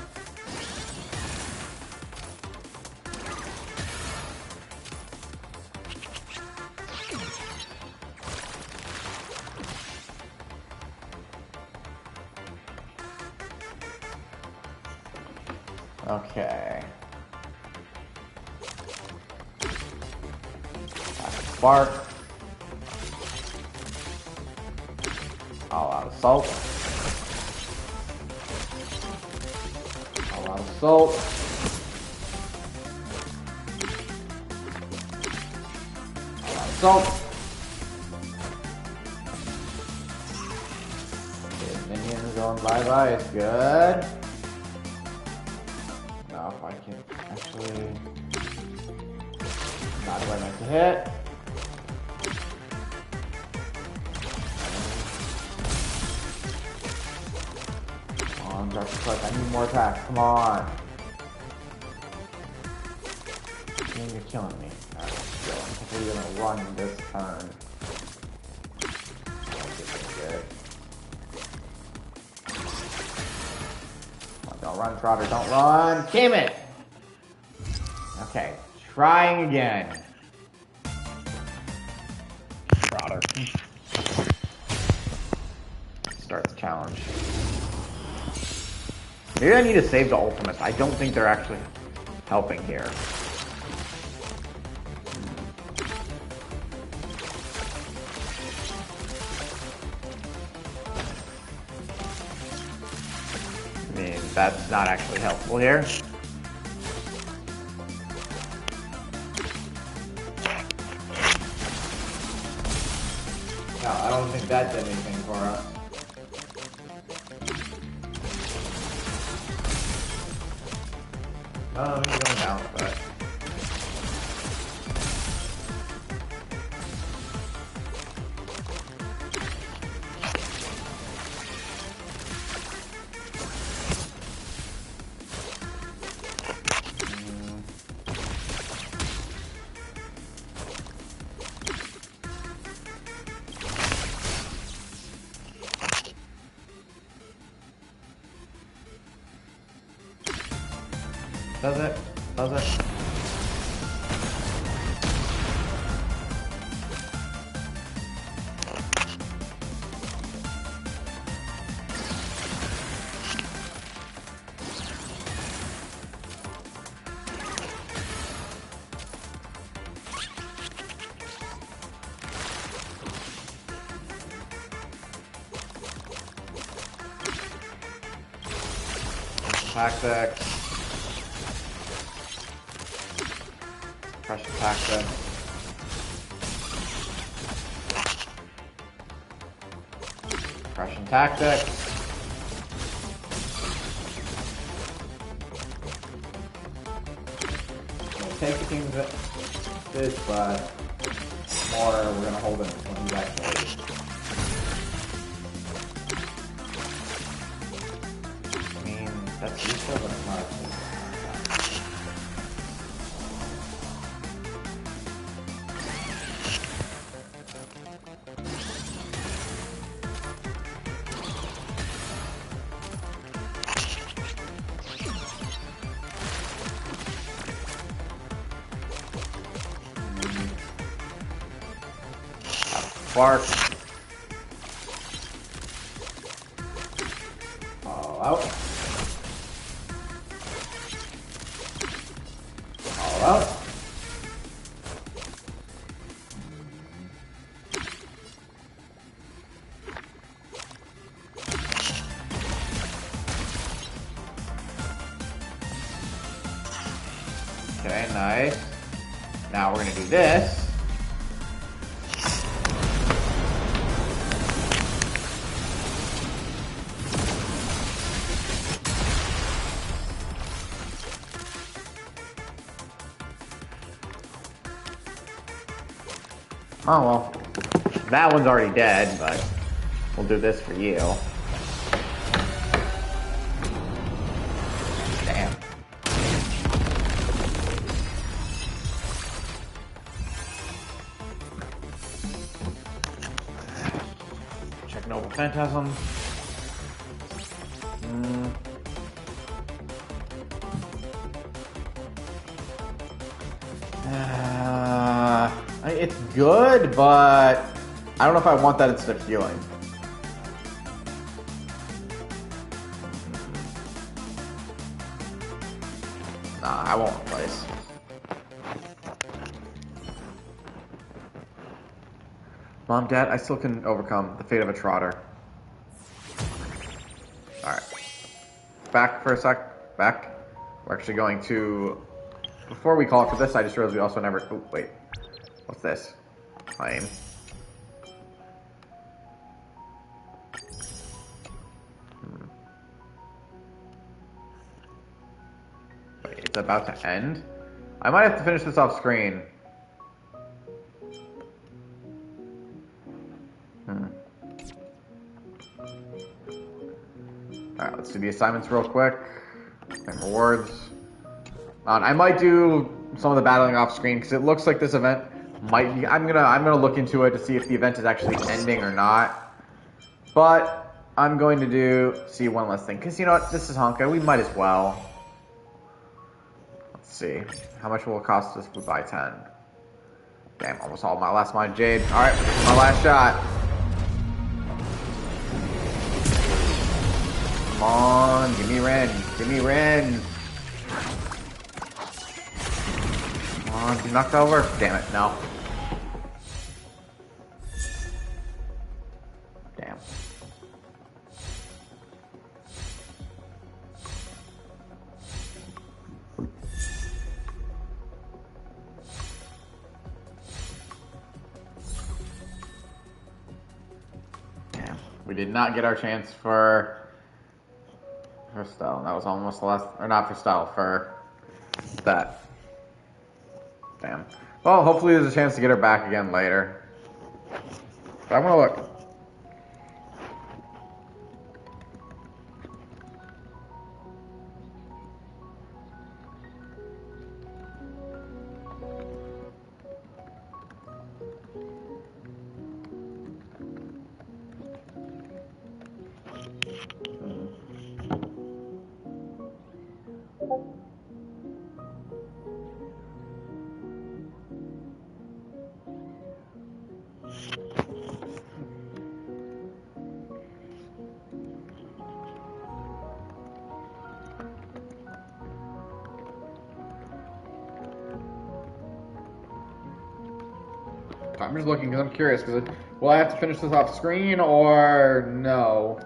Okay. Spark. All out assault. Assault. Assault. Okay, minions going bye-bye is good. Now if I can actually not who I meant to hit. Come on, Dark Strike, I need more attacks, come on. You're killing me. Alright, so I think we're gonna run this turn. Good. Don't run, Trotter, don't run! Damn it! Okay, trying again. Trotter. Start the challenge. Maybe I need to save the ultimates. I don't think they're actually helping here. I mean, that's not actually helpful here. No, I don't think that did anything for us. Oh, he's going down, but... Does it? Does it? Tactics. Pressure tactics. Pressure tactics. We'll take the team's this, but more we're gonna hold it when he's actually. I mean, that's useful, but it's not actually. Bark. All out. All out. Okay, nice. Now we're gonna do this. Oh well, that one's already dead, but we'll do this for you. Damn. Check Noble Phantasm. It's good, but I don't know if I want that instead of healing. Nah, I won't replace. Mom, Dad, I still can overcome the fate of a trotter. Alright. Back for a sec. Back. We're actually going to... Before we call it for this, I just realized we also never... Oh, wait. What's this? Claim. Wait, it's about to end? I might have to finish this off screen. Alright, let's do the assignments real quick. And rewards. I might do some of the battling off screen because it looks like this event might be. I'm gonna look into it to see if the event is actually ending or not. But I'm going to see one last thing because you know what, this is Honkai. We might as well. Let's see how much will it cost us if we buy 10. Damn, almost all my last mine Jade. All right, my last shot. Come on, give me Ren. Give me Ren. Come on, you knocked over. Damn it, no. Damn. Damn. We did not get our chance for Style. That was almost the last, or not for Style, for that. Damn. Well, hopefully there's a chance to get her back again later. But I'm gonna look. I'm just looking because I'm curious. Because will I have to finish this off screen or no?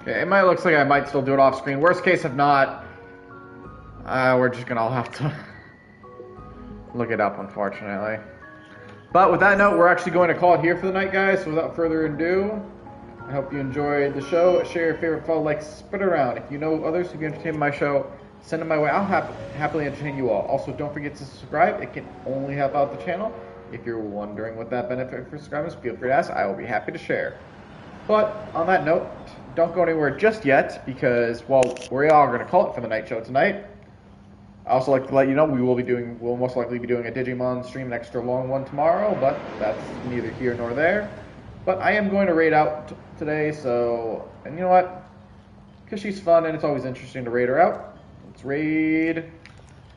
Okay, it looks like I might still do it off screen. Worst case, if not, we're just gonna all have to look it up, unfortunately. But with that note, we're actually going to call it here for the night, guys. So without further ado, I hope you enjoyed the show. Share your favorite, follow, like, spread it around. If you know others who can entertain my show, send them my way. I'll happily entertain you all. Also, don't forget to subscribe. It can only help out the channel. If you're wondering what that benefit for subscribers, feel free to ask. I will be happy to share. But on that note, don't go anywhere just yet because, well, we are going to call it for the night show tonight. I also like to let you know we'll most likely be doing a Digimon stream, an extra long one tomorrow, but that's neither here nor there. But I am going to raid out today, so, and you know what? Because she's fun and it's always interesting to raid her out. Let's raid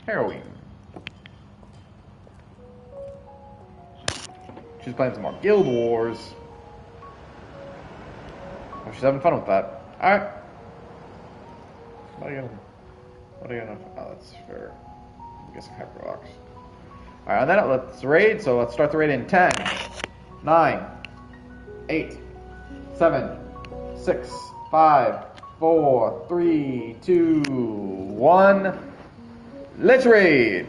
Heroine. She's playing some more Guild Wars. Oh, she's having fun with that. Alright. What are you gonna... Oh, that's fair. I'm guessing Hyperlocks. Alright, on that, let's raid. So let's start the raid in 10, 9, 8, 7, 6, 5, 4, 3, 2, 1. Let's raid!